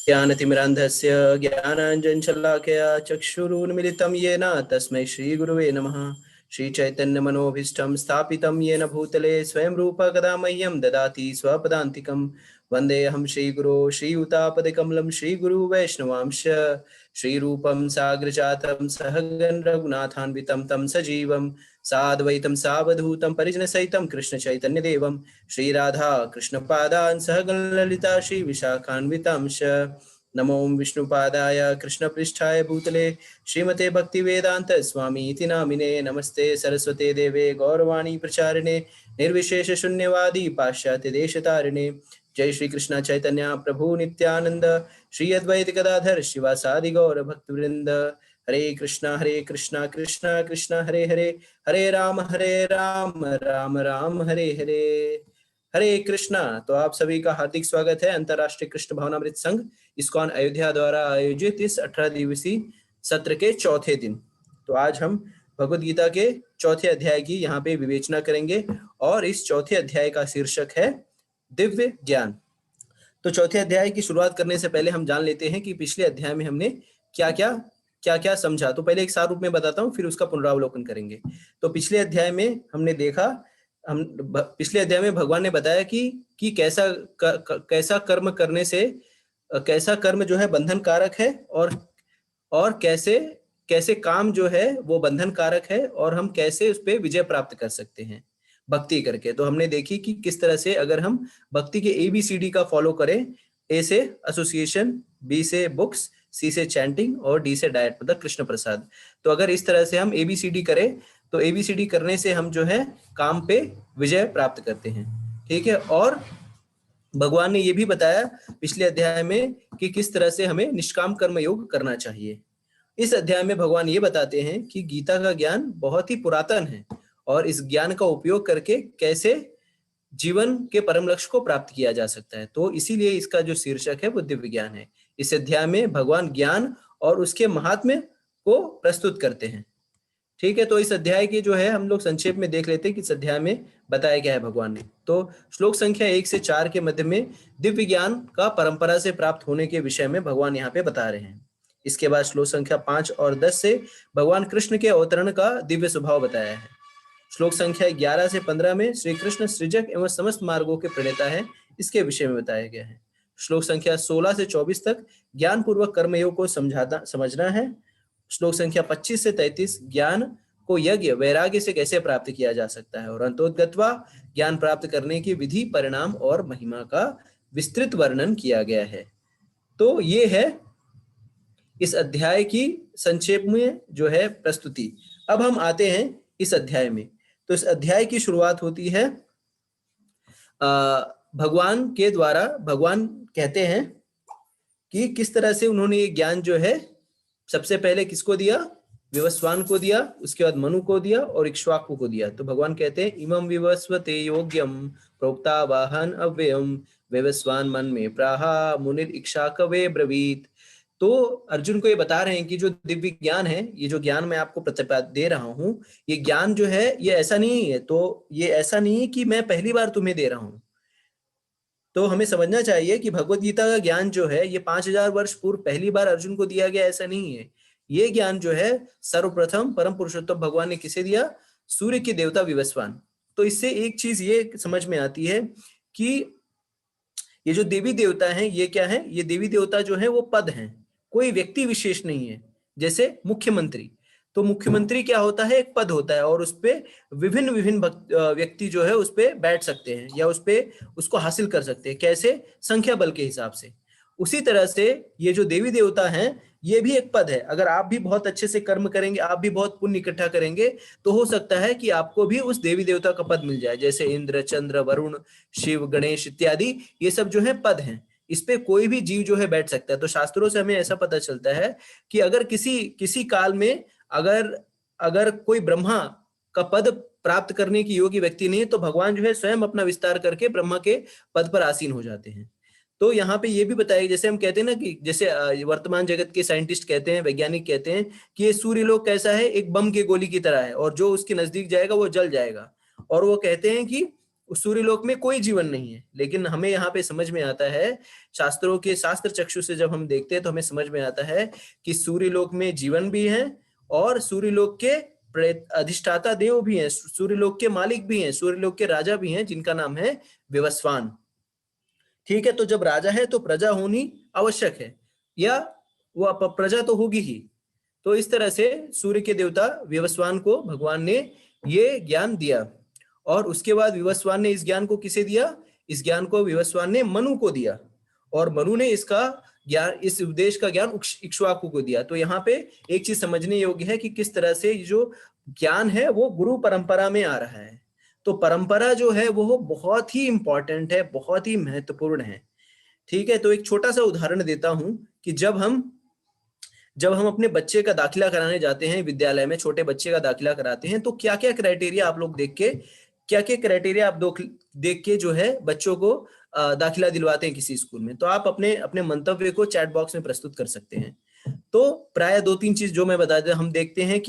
ज्ञानतिमिरान्धस्य ज्ञानाञ्जनशलाकया चक्षुरुन्मिलितं येन तस्मै श्रीगुरुवे नमः। श्रीचैतन्यमनोभीष्टं स्थापितं येन भूतले स्वयं रूप कदा मह्यं ददाति स्वपदान्तिकं। वन्देऽहं श्रीगुरो श्रीयुतापदकमलं श्रीगुरु वैष्णवांश श्रीरूपं साग्रजातं सहगण रघुनाथान्वितं तं सजीवं साद्वैतं सावधूतं परिजनसहितं कृष्णचैतन्यदेवं श्रीराधा कृष्णपादान् सहगण ललिता श्रीविशाखान्वितांश। नमो विष्णुपादाय कृष्णपृष्ठाय भूतले श्रीमते भक्तिवेदांत स्वामी इति नामिने। नमस्ते सरस्वते देवे गौरवाणी प्रचारिणे निर्विशेष शून्यवादी पाश्चात्य देशतारिणे। जय श्री कृष्ण चैतन्य प्रभु नित्यानंद श्री अद्वैत गदाधर शिवासादि गौर भक्तवृंद। हरे कृष्णा कृष्णा कृष्णा हरे हरे, हरे राम राम राम हरे हरे, हरे कृष्णा। तो आप सभी का हार्दिक स्वागत है अंतर्राष्ट्रीय कृष्ण भावनामृत संघ इस्कॉन अयोध्या द्वारा आयोजित इस 18 दिवसीय सत्र के चौथे दिन। तो आज हम भगवद गीता के चौथे अध्याय की यहाँ पे विवेचना करेंगे और इस चौथे अध्याय का शीर्षक है दिव्य ज्ञान। तो चौथे अध्याय की शुरुआत करने से पहले हम जान लेते हैं कि पिछले अध्याय में हमने क्या क्या समझा। तो पहले एक सार रूप में बताता हूँ, फिर उसका पुनरावलोकन करेंगे। तो पिछले अध्याय में हमने देखा, पिछले अध्याय में भगवान ने बताया कि कैसा कर्म करने से कैसा कर्म जो है बंधन कारक है और कैसे काम जो है वो बंधन कारक है और हम कैसे उस पर विजय प्राप्त कर सकते हैं भक्ति करके। तो हमने देखी कि किस तरह से अगर हम भक्ति के ABCD का फॉलो करें, A से एसोसिएशन, B से बुक्स, C से चैंटिंग और D से डाइट मतलब कृष्ण प्रसाद। तो अगर इस तरह से हम ABCD करें तो ABCD करने से हम जो है काम पे विजय प्राप्त करते हैं। ठीक है। और भगवान ने ये भी बताया पिछले अध्याय में कि किस तरह से हमें निष्काम कर्म योग करना चाहिए। इस अध्याय में भगवान ये बताते हैं कि गीता का ज्ञान बहुत ही पुरातन है और इस ज्ञान का उपयोग करके कैसे जीवन के परम लक्ष्य को प्राप्त किया जा सकता है। तो इसीलिए इसका जो शीर्षक है वो दिव्य ज्ञान है। इस अध्याय में भगवान ज्ञान और उसके महात्म्य को प्रस्तुत करते हैं। ठीक है। तो इस अध्याय की जो है हम लोग संक्षेप में देख लेते हैं कि इस अध्याय में बताया गया है भगवान ने। तो श्लोक संख्या 1 से 4 के मध्य में दिव्य ज्ञान का परंपरा से प्राप्त होने के विषय में भगवान यहाँ पे बता रहे हैं। इसके बाद श्लोक संख्या 5 और 10 से भगवान कृष्ण के अवतरण का दिव्य स्वभाव बताया है। श्लोक संख्या 11 से 15 में श्री कृष्ण सृजक एवं समस्त मार्गों के प्रणेता है, इसके विषय में बताया गया है। श्लोक संख्या 16 से 24 तक ज्ञान पूर्वक कर्मयोग को समझना है। श्लोक संख्या 25 से 33 ज्ञान को यज्ञ वैराग्य से कैसे प्राप्त किया जा सकता है और अंतोद्गत्वा ज्ञान प्राप्त करने की विधि, परिणाम और महिमा का विस्तृत वर्णन किया गया है। तो ये है इस अध्याय की संक्षेप में जो है प्रस्तुति। अब हम आते हैं इस अध्याय में। तो इस अध्याय की शुरुआत होती है भगवान के द्वारा। भगवान कहते हैं कि किस तरह से उन्होंने ये ज्ञान जो है सबसे पहले किसको दिया, विवस्वान को दिया, उसके बाद मनु को दिया और इक्ष्वाकु को दिया। तो भगवान कहते हैं इमं विवस्वते योग्यम प्रोक्ता वाहन अव्ययम विवस्वान मन में प्राहा मुनिर इक्ष्वाकवे ब्रवीत। तो अर्जुन को ये बता रहे हैं कि जो दिव्य ज्ञान है, ये जो ज्ञान मैं आपको प्रतिपाद दे रहा हूं, ये ज्ञान जो है ये ऐसा नहीं है। तो ये ऐसा नहीं है कि मैं पहली बार तुम्हें दे रहा हूं। तो हमें समझना चाहिए कि भगवत गीता का ज्ञान जो है ये 5000 वर्ष पूर्व पहली बार अर्जुन को दिया गया, ऐसा नहीं है। ये ज्ञान जो है सर्वप्रथम परम पुरुषोत्तम भगवान ने किसे दिया, सूर्य के देवता विवस्वान। तो इससे एक चीज ये समझ में आती है कि ये जो देवी देवता हैं ये क्या है, ये देवी देवता जो है वो पद हैं, कोई व्यक्ति विशेष नहीं है। जैसे मुख्यमंत्री, तो मुख्यमंत्री क्या होता है, एक पद होता है और उसपे विभिन्न व्यक्ति जो है उस पे बैठ सकते हैं या उस पे उसको हासिल कर सकते हैं। कैसे, संख्या बल के हिसाब से। उसी तरह से ये जो देवी देवता हैं ये भी एक पद है। अगर आप भी बहुत अच्छे से कर्म करेंगे, आप भी बहुत पुण्य इकट्ठा करेंगे, तो हो सकता है कि आपको भी उस देवी देवता का पद मिल जाए। जैसे इंद्र, चंद्र, वरुण, शिव, गणेश इत्यादि, ये सब जो है पद हैं। इस पे कोई भी जीव जो है बैठ सकता है। तो शास्त्रों से हमें ऐसा पता चलता है कि अगर किसी काल में अगर कोई ब्रह्मा का पद प्राप्त करने की योग्य व्यक्ति नहीं है, तो भगवान जो है स्वयं अपना विस्तार करके ब्रह्मा के पद पर आसीन हो जाते हैं। तो यहाँ पे ये भी बताया, जैसे हम कहते हैं ना कि जैसे वर्तमान जगत के साइंटिस्ट कहते हैं, वैज्ञानिक कहते हैं कि ये सूर्यलोक कैसा है, एक बम के गोली की तरह है और जो उसके नजदीक जाएगा वो जल जाएगा। और वो कहते हैं कि उस सूर्यलोक में कोई जीवन नहीं है। लेकिन हमें यहाँ पे समझ में आता है, शास्त्रों के शास्त्र चक्षु से जब हम देखते हैं तो हमें समझ में आता है कि सूर्यलोक में जीवन भी है और सूर्यलोक के अधिष्ठाता देव भी हैं, सूर्यलोक के मालिक भी हैं, सूर्यलोक के राजा भी हैं, जिनका नाम है विवस्वान। ठीक है, तो जब राजा है तो प्रजा होनी आवश्यक है, या वो प्रजा तो होगी ही। तो इस तरह से सूर्य के देवता विवस्वान को भगवान ने ये ज्ञान दिया, और उसके बाद विवस्वान ने इस ज्ञान को किसे दिया? इस ज्ञान को विवस्वान ने मनु को दिया, और मनु ने इसका ज्ञान, इस उपदेश का ज्ञान इक्ष्वाकु को दिया। तो यहाँ पे एक चीज समझने योग्य है कि किस तरह से जो ज्ञान है वो गुरु परंपरा में आ रहा है। तो परंपरा जो है वो बहुत ही इंपॉर्टेंट है, बहुत ही महत्वपूर्ण है। ठीक है, तो एक छोटा सा उदाहरण देता हूं कि जब हम अपने बच्चे का दाखिला कराने जाते हैं विद्यालय में, छोटे बच्चे का दाखिला कराते हैं, तो क्या क्या क्राइटेरिया आप लोग देख के जो है बच्चों को दाखिला दिलवाते हैं किसी स्कूल में? तो आप अपने अपने मंतव्य को चैट बॉक्स में प्रस्तुत कर सकते हैं। तो प्राय 2-3 चीज जो मैं बता दें, हम देखते हैं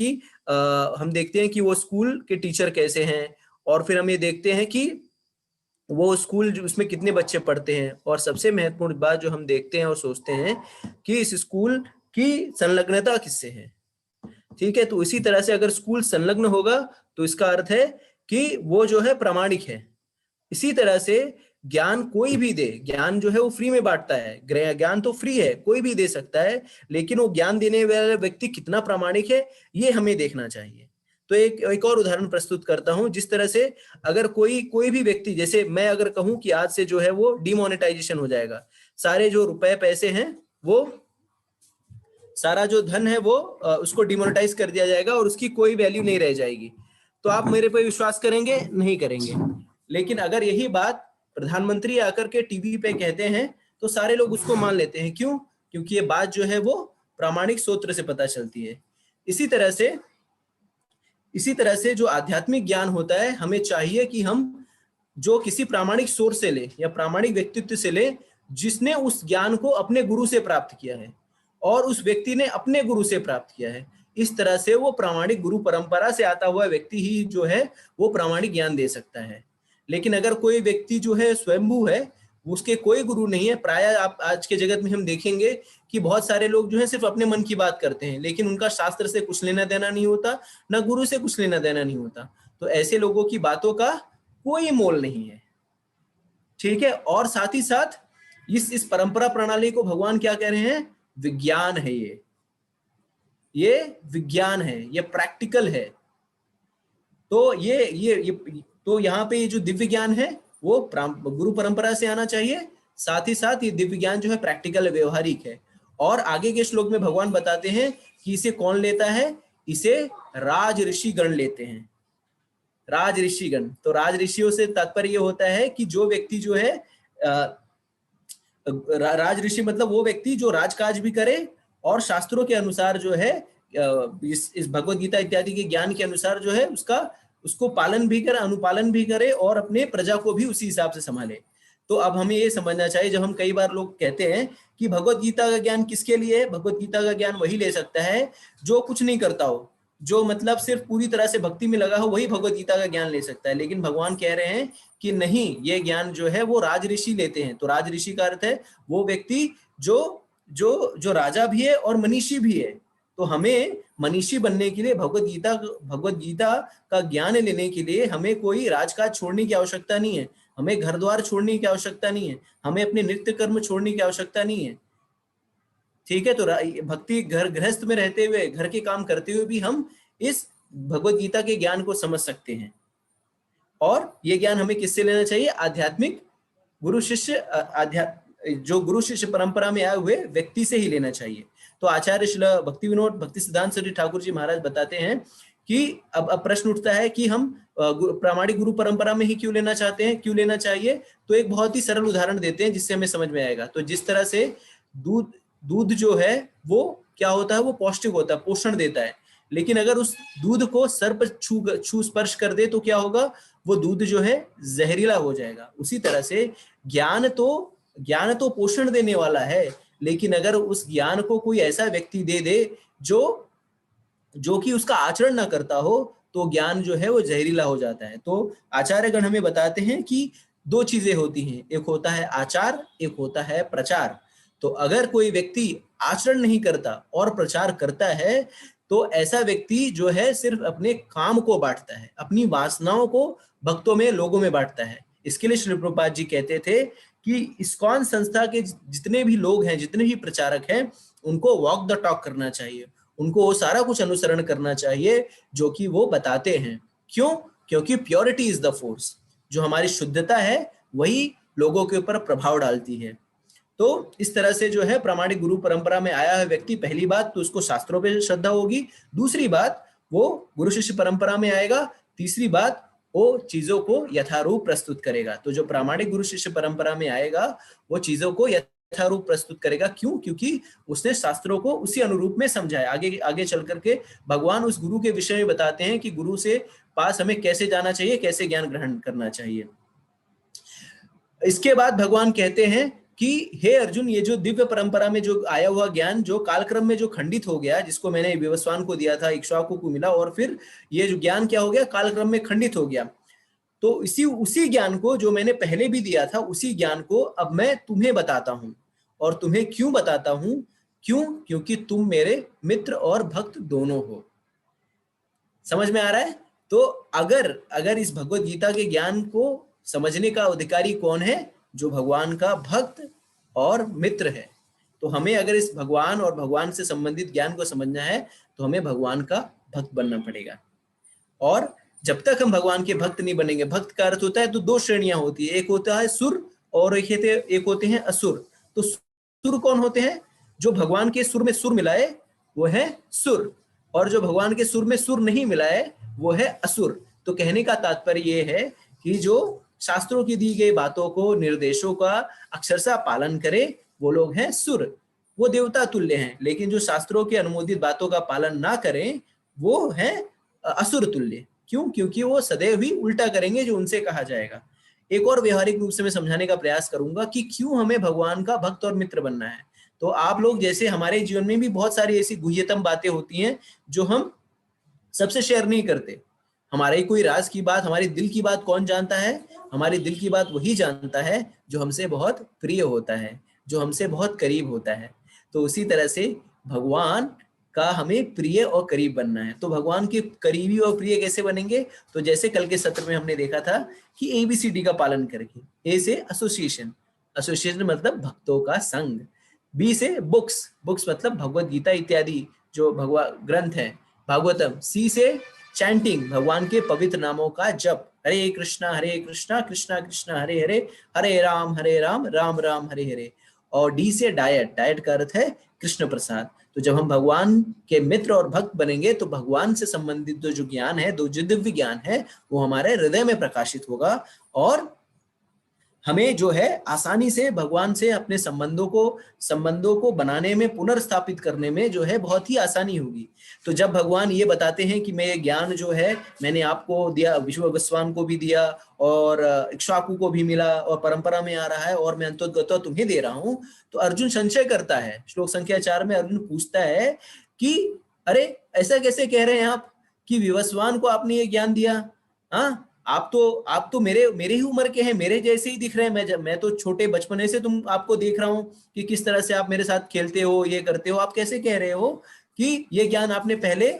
कि वो स्कूल के टीचर कैसे हैं, और फिर हम ये देखते हैं कि वो स्कूल उसमें कितने बच्चे पढ़ते हैं, और सबसे महत्वपूर्ण बात जो हम देखते हैं और सोचते हैं कि इस स्कूल की संलग्नता किससे है। ठीक है, तो इसी तरह से अगर स्कूल संलग्न होगा तो इसका अर्थ है कि वो जो है प्रामाणिक है। इसी तरह से ज्ञान कोई भी दे, ज्ञान जो है वो फ्री में बांटता है, ज्ञान तो फ्री है, कोई भी दे सकता है, लेकिन वो ज्ञान देने वाला व्यक्ति कितना प्रामाणिक है ये हमें देखना चाहिए। तो एक और उदाहरण प्रस्तुत करता हूं, जिस तरह से अगर कोई भी व्यक्ति, जैसे मैं अगर कहूं कि आज से जो है वो डिमोनेटाइजेशन हो जाएगा, सारे जो रुपए पैसे हैं वो, सारा जो धन है वो उसको डिमोनेटाइज कर दिया जाएगा और उसकी कोई वैल्यू नहीं रह जाएगी, तो आप मेरे पे विश्वास करेंगे? नहीं करेंगे। लेकिन अगर यही बात प्रधानमंत्री आकर के टीवी पे कहते हैं तो सारे लोग उसको मान लेते हैं। क्यों? क्योंकि ये बात जो है वो प्रामाणिक सूत्र से पता चलती है। इसी तरह से जो आध्यात्मिक ज्ञान होता है, हमें चाहिए कि हम जो किसी प्रामाणिक सोर्स से ले या प्रामाणिक व्यक्तित्व से ले, जिसने उस ज्ञान को अपने गुरु से प्राप्त किया है और उस व्यक्ति ने अपने गुरु से प्राप्त किया है। इस तरह से वो प्रामाणिक गुरु परंपरा से आता हुआ व्यक्ति ही जो है वो प्रामाणिक ज्ञान दे सकता है। लेकिन अगर कोई व्यक्ति जो है स्वयंभू है, उसके कोई गुरु नहीं है, प्राय आप आज के जगत में हम देखेंगे कि बहुत सारे लोग जो है सिर्फ अपने मन की बात करते हैं, लेकिन उनका शास्त्र से कुछ लेना देना नहीं होता, ना गुरु से कुछ लेना देना नहीं होता। तो ऐसे लोगों की बातों का कोई मोल नहीं है। ठीक है, और साथ ही साथ इस परंपरा प्रणाली को भगवान क्या कह रहे हैं? विज्ञान है, ये विज्ञान है, ये प्रैक्टिकल है। तो तो यहाँ पे ये जो दिव्य ज्ञान है वो गुरु परंपरा से आना चाहिए, साथ ही साथ ये दिव्य ज्ञान जो है प्रैक्टिकल, व्यवहारिक है। और आगे के श्लोक में भगवान बताते हैं कि इसे कौन लेता है? इसे राज ऋषि गण लेते हैं, राज ऋषि गण। तो राज ऋषियों से तात्पर्य होता है कि जो व्यक्ति जो है राज ऋषि मतलब वो व्यक्ति जो राजकाज भी करे और शास्त्रों के अनुसार जो है इस भगवत गीता इत्यादि के ज्ञान के अनुसार जो है उसको पालन भी करे, अनुपालन भी करे और अपने प्रजा को भी उसी हिसाब से संभाले। तो अब हमें ये समझना चाहिए, जब हम कई बार लोग कहते हैं कि भगवत गीता का ज्ञान किसके लिए है, भगवत गीता का ज्ञान वही ले सकता है जो कुछ नहीं करता हो, जो मतलब सिर्फ पूरी तरह से भक्ति में लगा हो, वही भगवत गीता का ज्ञान ले सकता है। लेकिन भगवान कह रहे हैं कि नहीं, ये ज्ञान जो है वो राज ऋषि लेते हैं। तो राज ऋषि का अर्थ है वो व्यक्ति जो राजा भी है और मनीषी भी है। तो हमें मनीषी बनने के लिए भगवत गीता का ज्ञान लेने के लिए हमें कोई राजकाज छोड़ने की आवश्यकता नहीं है, हमें घर द्वार छोड़ने की आवश्यकता नहीं है, हमें अपने नित्य कर्म छोड़ने की आवश्यकता नहीं है। ठीक है, तो भक्ति घर गृहस्थ में रहते हुए, घर के काम करते हुए भी हम इस भगवत गीता के ज्ञान को समझ सकते हैं। और ये ज्ञान हमें किससे लेना चाहिए? आध्यात्मिक गुरु शिष्य परंपरा में आए हुए व्यक्ति से ही लेना चाहिए। तो आचार्य श्री भक्ति विनोद भक्ति सिद्धांत सरस्वती ठाकुर जी महाराज बताते हैं कि अब प्रश्न उठता है कि हम प्रामाणिक गुरु परंपरा में ही क्यों लेना चाहते हैं, क्यों लेना चाहिए? तो एक बहुत ही सरल उदाहरण देते हैं जिससे हमें समझ में आएगा। तो जिस तरह से दूध जो है वो क्या होता है? वो पौष्टिक होता है, पोषण देता है। लेकिन अगर उस दूध को सर पर छू स्पर्श कर दे तो क्या होगा? वो दूध जो है जहरीला हो जाएगा। उसी तरह से ज्ञान तो पोषण देने वाला है, लेकिन अगर उस ज्ञान को कोई ऐसा व्यक्ति दे जो कि उसका आचरण ना करता हो, तो ज्ञान जो है वो जहरीला हो जाता है। तो आचार्यगण हमें बताते हैं कि दो चीजें होती हैं, एक होता है आचार, एक होता है प्रचार। तो अगर कोई व्यक्ति आचरण नहीं करता और प्रचार करता है तो ऐसा व्यक्ति जो है सिर्फ अपने काम को बांटता है, अपनी वासनाओं को भक्तों में, लोगों में बांटता है। इसके लिए श्री प्रभुपाद जी कहते थे कि इस्कॉन संस्था के जितने भी लोग हैं, जितने भी प्रचारक हैं, उनको वॉक द टॉक करना चाहिए, उनको वो सारा कुछ अनुसरण करना चाहिए जो कि वो बताते हैं। क्यों? क्योंकि प्योरिटी इज द फोर्स। जो हमारी शुद्धता है वही लोगों के ऊपर प्रभाव डालती है। तो इस तरह से जो है प्रामाणिक गुरु परंपरा में आया है व्यक्ति, पहली बात तो उसको शास्त्रों पे श्रद्धा होगी, दूसरी बात वो गुरु शिष्य परंपरा में आएगा, तीसरी बात वो चीजों को यथारूप प्रस्तुत करेगा। तो जो प्रामाणिक गुरु शिष्य परंपरा में आएगा वो चीजों को यथारूप प्रस्तुत करेगा। क्यों? क्योंकि उसने शास्त्रों को उसी अनुरूप में समझा है। आगे आगे चल करके भगवान उस गुरु के विषय में बताते हैं कि गुरु से पास हमें कैसे जाना चाहिए, कैसे ज्ञान ग्रहण करना चाहिए। इसके बाद भगवान कहते हैं कि हे अर्जुन, ये जो दिव्य परंपरा में जो आया हुआ ज्ञान जो कालक्रम में जो खंडित हो गया, जिसको मैंने विवस्वान को दिया था, इक्ष्वाकु को मिला, और फिर ये जो ज्ञान क्या हो गया, कालक्रम में खंडित हो गया। तो उसी ज्ञान को जो मैंने पहले भी दिया था, उसी ज्ञान को अब मैं तुम्हें बताता हूं। और तुम्हें क्यों बताता हूं? क्यों? क्योंकि तुम मेरे मित्र और भक्त दोनों हो। समझ में आ रहा है? तो अगर इस भगवत गीता के ज्ञान को समझने का अधिकारी कौन है? जो भगवान का भक्त और मित्र है। तो हमें अगर इस भगवान और भगवान से संबंधित ज्ञान को समझना है तो हमें भगवान का भक्त बनना पड़ेगा। और जब तक हम भगवान के भक्त नहीं बनेंगे, भक्त का अर्थ होता है, तो दो श्रेणियां होती है, एक होता है सुर और एक होते हैं असुर। तो सुर कौन होते हैं? जो भगवान के सुर में सुर मिलाए वो है सुर, और जो भगवान के सुर में सुर नहीं मिलाए वो है असुर। तो कहने का तात्पर्य ये है कि जो शास्त्रों की दी गई बातों को, निर्देशों का अक्षरशः पालन करे वो लोग हैं सुर, वो देवता तुल्य हैं। लेकिन जो शास्त्रों की अनुमोदित बातों का पालन ना करें वो हैं असुर तुल्य। क्यों? क्योंकि वो सदैव ही उल्टा करेंगे जो उनसे कहा जाएगा। एक और व्यवहारिक रूप से मैं समझाने का प्रयास करूंगा कि क्यों हमें भगवान का भक्त और मित्र बनना है। तो आप लोग जैसे हमारे जीवन में भी बहुत सारी ऐसी गुह्यतम बातें होती हैं जो हम सबसे शेयर नहीं करते। हमारे कोई राज की बात, हमारे दिल की बात कौन जानता है? हमारे दिल की बात वही जानता है जो हमसे बहुत प्रिय होता है, जो हमसे बहुत करीब होता है। तो उसी तरह से भगवान का हमें प्रिय और करीब बनना है। तो भगवान के करीबी और प्रिय कैसे बनेंगे? तो जैसे कल के सत्र में हमने देखा था कि ABCD का पालन करके। ए से एसोसिएशन, एसोसिएशन मतलब भक्तों का संग। बी से बुक्स, बुक्स मतलब भगवत गीता इत्यादि जो भगवत ग्रंथ है, भागवतम। सी से चैंटिंग, भगवान के पवित्र नामों का जप, हरे कृष्णा कृष्णा कृष्णा हरे हरे, हरे राम राम राम हरे हरे। और डी से डाइट, डाइट का अर्थ है कृष्ण प्रसाद। तो जब हम भगवान के मित्र और भक्त बनेंगे तो भगवान से संबंधित जो ज्ञान है, जो दिव्य ज्ञान है, वो हमारे हृदय में प्रकाशित होगा और हमें जो है आसानी से भगवान से अपने संबंधों को बनाने में, पुनर्स्थापित करने में जो है बहुत ही आसानी होगी। तो जब भगवान ये बताते हैं कि मैं ये ज्ञान जो है मैंने आपको दिया, विश्ववस्वान को भी दिया और इक्ष्वाकु को भी मिला और परंपरा में आ रहा है और मैं अंततः तुम्हें दे रहा हूं, तो अर्जुन संशय करता है। श्लोक संख्या 4 में अर्जुन पूछता है कि अरे ऐसा कैसे कह रहे हैं आप कि विवस्वान को आपने ये ज्ञान दिया? हाँ, आप तो मेरे ही उम्र के हैं, मेरे जैसे ही दिख रहे हैं। मैं तो छोटे बचपने से आपको देख रहा हूँ कि किस तरह से आप मेरे साथ खेलते हो, ये करते हो। आप कैसे कह रहे हो कि ये ज्ञान आपने पहले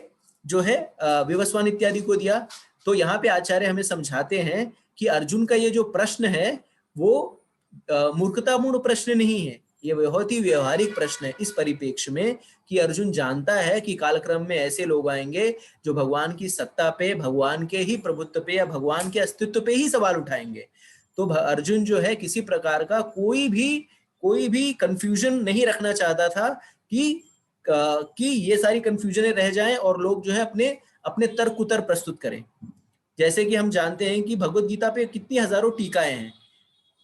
जो है विवस्वान इत्यादि को दिया? तो यहाँ पे आचार्य हमें समझाते हैं कि अर्जुन का ये जो प्रश्न है वो मूर्खतापूर्ण प्रश्न नहीं है, ये बहुत ही व्यवहारिक प्रश्न है इस परिप्रेक्ष्य में कि अर्जुन जानता है कि कालक्रम में ऐसे लोग आएंगे जो भगवान की सत्ता पे, भगवान के ही प्रभुत्व पे या भगवान के अस्तित्व पे ही सवाल उठाएंगे। तो अर्जुन जो है किसी प्रकार का कोई भी कंफ्यूजन नहीं रखना चाहता था कि ये सारी कंफ्यूजनें रह जाएं और लोग जो है अपने तर्क उत्तर प्रस्तुत करें। जैसे कि हम जानते हैं कि भगवत गीता पे कितनी हजारों टीकाएं हैं,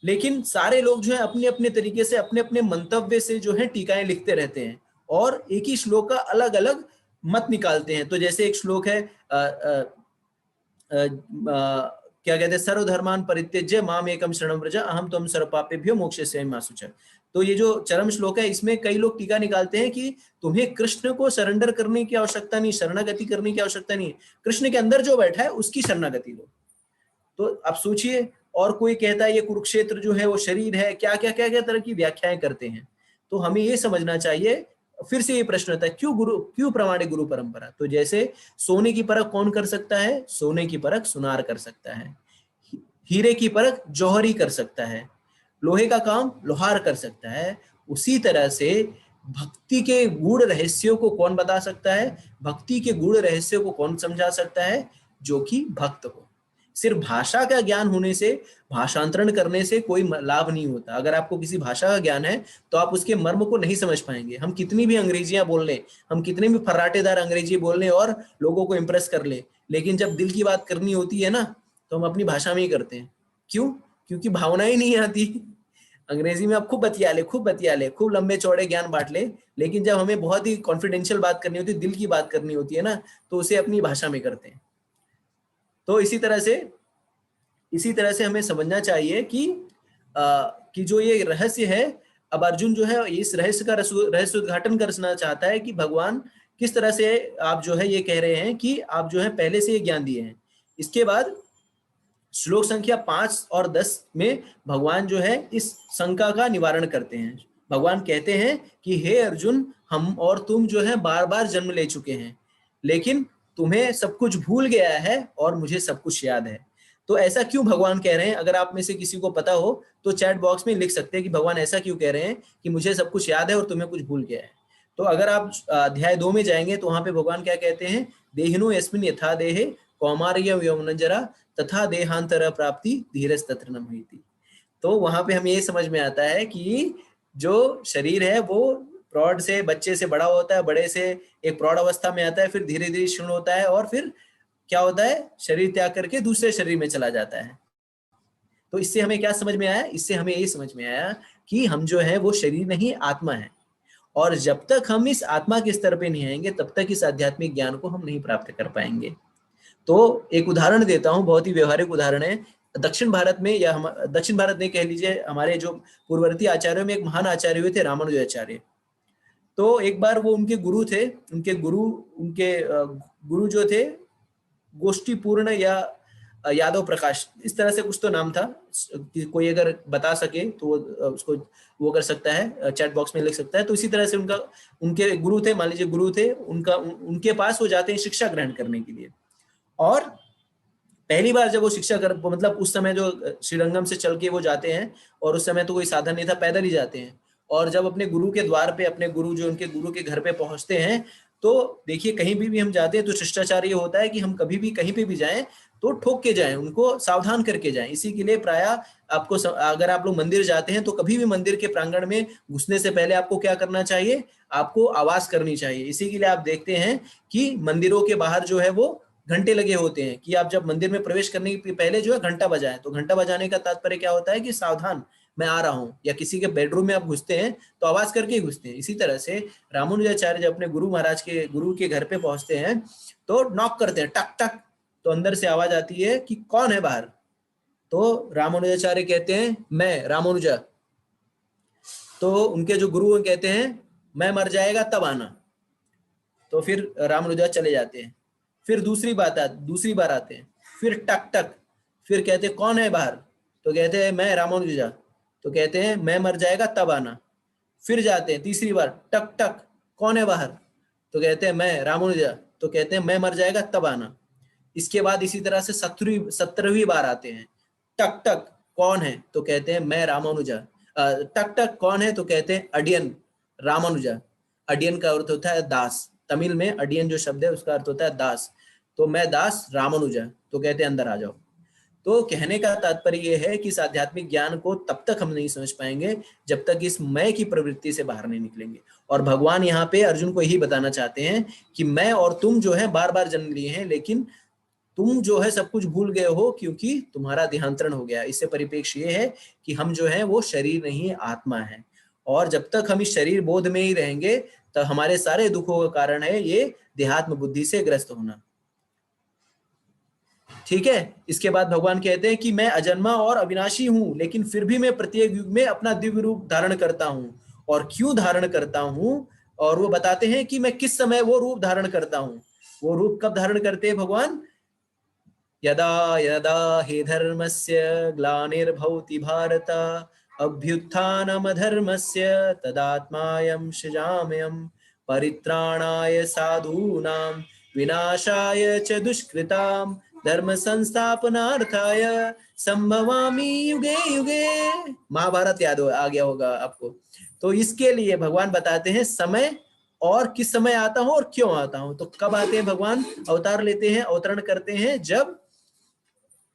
लेकिन सारे लोग जो है अपने अपने तरीके से, अपने अपने मंतव्य से जो है टीकाएं लिखते रहते हैं और एक ही श्लोक का अलग अलग मत निकालते हैं। तो जैसे एक श्लोक है क्या कहते हैं, सर्वधर्मान परित्यज्य माम एकम शरणं व्रज अहम त्वं सर्वपापेभ्यो मोक्षयिष्यामि मा शुचः। तो ये जो चरम श्लोक है, इसमें कई लोग टीका निकालते हैं कि तुम्हें कृष्ण को सरेंडर करने की आवश्यकता नहीं, शरणागति करने की आवश्यकता नहीं है, कृष्ण के अंदर जो बैठा है उसकी शरणागति लो। तो आप सोचिए, और कोई कहता है ये कुरुक्षेत्र जो है वो शरीर है, क्या क्या क्या क्या तरह की व्याख्याएं करते हैं। तो हमें ये समझना चाहिए, फिर से ये प्रश्न आता है क्यों प्रमाणिक गुरु परंपरा। तो जैसे सोने की परख कौन कर सकता है? सोने की परख सुनार कर सकता है, हीरे की परख जौहरी कर सकता है, लोहे का काम लोहार कर सकता है। उसी तरह से भक्ति के गूढ़ रहस्यों को कौन बता सकता है? भक्ति के गूढ़ रहस्यों को कौन समझा सकता है? जो कि भक्त हो। सिर्फ भाषा का ज्ञान होने से, भाषांतरण करने से कोई लाभ नहीं होता। अगर आपको किसी भाषा का ज्ञान है तो आप उसके मर्म को नहीं समझ पाएंगे। हम कितनी भी अंग्रेजियां बोल लें, हम कितने भी फर्राटेदार अंग्रेजी बोल लें और लोगों को इंप्रेस कर लें, लेकिन जब दिल की बात करनी होती है ना, तो हम अपनी भाषा में ही करते हैं। क्यों? क्योंकि भावनाएं नहीं आती। अंग्रेजी में आप खूब बतिया ले, खूब लंबे चौड़े ज्ञान बांट ले, लेकिन जब हमें बहुत ही कॉन्फिडेंशियल बात करनी होती है, दिल की बात करनी होती है ना, तो उसे अपनी भाषा में करते हैं। तो इसी तरह से हमें समझना चाहिए कि जो ये रहस्य है, अब अर्जुन जो है इस रहस्य का रहस्य उद्घाटन करना चाहता है कि भगवान किस तरह से आप जो है ये कह रहे हैं कि आप जो है पहले से ये ज्ञान दिए हैं। इसके बाद श्लोक संख्या 5 और 10 में भगवान जो है इस शंका का निवारण करते हैं। भगवान कहते हैं कि हे अर्जुन, हम और तुम जो है बार बार जन्म ले चुके हैं, लेकिन तुम्हें सब कुछ भूल गया है और मुझे सब कुछ याद है। तो ऐसा क्यों भगवान कह रहे हैं? अगर आप में से किसी को पता हो तो चैट बॉक्स में लिख सकते हैं कि भगवान ऐसा क्यों कह रहे हैं कि मुझे सब कुछ याद है और तुम्हें कुछ भूल गया है। तो अगर आप अध्याय 2 में जाएंगे तो वहां पे भगवान क्या कहते हैं? देहिनो यस्मिन् यथा देहे कौमार्य यौवनजरा तथा देहांतर प्राप्ति धीरज तत्र न मोहिति। तो वहां पे हमें ये समझ में आता है कि जो शरीर है वो प्रौढ़ से, बच्चे से बड़ा होता है, बड़े से एक प्रौढ़ अवस्था में आता है, फिर धीरे धीरे क्षीण होता है और फिर क्या होता है? शरीर त्याग करके दूसरे शरीर में चला जाता है। तो इससे हमें क्या समझ में आया? इससे हमें ये समझ में आया कि हम जो है वो शरीर नहीं, आत्मा है। और जब तक हम इस आत्मा के स्तर पे नहीं आएंगे तब तक इस आध्यात्मिक ज्ञान को हम नहीं प्राप्त कर पाएंगे। तो एक उदाहरण देता हूं, बहुत ही व्यवहारिक उदाहरण है। दक्षिण भारत में, या हम दक्षिण भारत नहीं कह लीजिए, हमारे जो पूर्ववर्ती आचार्यों में एक महान आचार्य हुए थे रामानुजाचार्य। तो एक बार वो उनके गुरु थे, उनके गुरु जो थे गोष्ठीपूर्ण या यादव प्रकाश, इस तरह से कुछ तो नाम था। कि कोई अगर बता सके तो उसको वो कर सकता है, चैट बॉक्स में लिख सकता है। तो इसी तरह से उनके गुरु थे, मान लीजिए गुरु थे, उनके पास वो जाते हैं शिक्षा ग्रहण करने के लिए। और पहली बार जब वो शिक्षा कर, मतलब उस समय जो श्रीरंगम से चल के वो जाते हैं, और उस समय तो कोई साधन नहीं था, पैदल ही जाते हैं। और जब अपने गुरु के द्वार पे, अपने गुरु जो उनके गुरु के घर पे पहुंचते हैं, तो देखिए कहीं भी हम जाते हैं तो शिष्टाचार ये होता है कि हम कभी भी कहीं पे भी जाएं तो ठोक के जाएं, उनको सावधान करके जाएं। इसी के लिए प्राय आपको अगर आप लोग मंदिर जाते हैं तो कभी भी मंदिर के प्रांगण में घुसने से पहले आपको क्या करना चाहिए? आपको आवाज करनी चाहिए। इसी के लिए आप देखते हैं कि मंदिरों के बाहर जो है वो घंटे लगे होते हैं कि आप जब मंदिर में प्रवेश करने के पहले जो है घंटा बजाएं। तो घंटा बजाने का तात्पर्य क्या होता है कि सावधान, मैं आ रहा हूं। या किसी के बेडरूम में आप घुसते हैं तो आवाज करके ही घुसते हैं। इसी तरह से रामानुजाचार्य जब अपने गुरु महाराज के गुरु के घर पे पहुंचते हैं तो नॉक करते हैं, टक टक। तो अंदर से आवाज आती है कि कौन है बाहर? तो रामानुजाचार्य कहते हैं मैं रामानुजा। तो उनके जो गुरु कहते हैं मैं मर जाएगा तब आना। तो फिर रामानुजा चले जाते हैं। फिर दूसरी बार आते हैं, फिर टक टक, फिर कहते हैं कौन है बाहर? तो कहते हैं मैं रामानुजा। तो कहते हैं मैं मर जाएगा तब आना। फिर जाते हैं तीसरी बार, टक टक, कौन है बाहर? तो कहते हैं मैं रामानुजा। तो कहते हैं मैं मर जाएगा तब आना। इसके बाद इसी तरह से 17वीं बार आते हैं, टक टक, कौन है? तो कहते हैं मैं रामानुजा। टक टक, कौन है? तो कहते हैं अडियन रामानुजा। अडियन का अर्थ होता है दास। तमिल में अडियन जो शब्द है उसका अर्थ होता है दास। तो मैं दास रामानुजा। तो कहते हैं अंदर आ जाओ। तो कहने का तात्पर्य यह है कि इस आध्यात्मिक ज्ञान को तब तक हम नहीं समझ पाएंगे जब तक इस मैं की प्रवृत्ति से बाहर नहीं निकलेंगे। और भगवान यहाँ पे अर्जुन को यही बताना चाहते हैं कि मैं और तुम जो है बार बार जन्म लिए हैं, लेकिन तुम जो है सब कुछ भूल गए हो क्योंकि तुम्हारा देहांतरण हो गया। इससे परिप्रेक्ष्य ये है कि हम जो है वो शरीर नहीं, आत्मा है। और जब तक हम इस शरीर बोध में ही रहेंगे तब हमारे सारे दुखों का कारण है ये देहात्म बुद्धि से ग्रस्त होना। ठीक है। इसके बाद भगवान कहते हैं कि मैं अजन्मा और अविनाशी हूं, लेकिन फिर भी मैं प्रत्येक युग में अपना दिव्य रूप धारण करता हूं। और क्यों धारण करता हूं, और वो बताते हैं कि मैं किस समय वो रूप धारण करता हूं। वो रूप कब धारण करते हैं भगवान? यदा यदा हि धर्मस्य ग्लानिर्भवति भारत, अभ्युत्थानमधर्मस्य तदात्मायं सृजाम्यहम्, परित्राणाय साधूनां विनाशाय च दुष्कृतां, धर्म संस्थापनार्थाय संभवामि युगे युगे। महाभारत याद आ गया होगा आपको। तो इसके लिए भगवान बताते हैं समय, और किस समय आता हूं और क्यों आता हूं। तो कब आते हैं भगवान, अवतार लेते हैं, अवतरण करते हैं जब,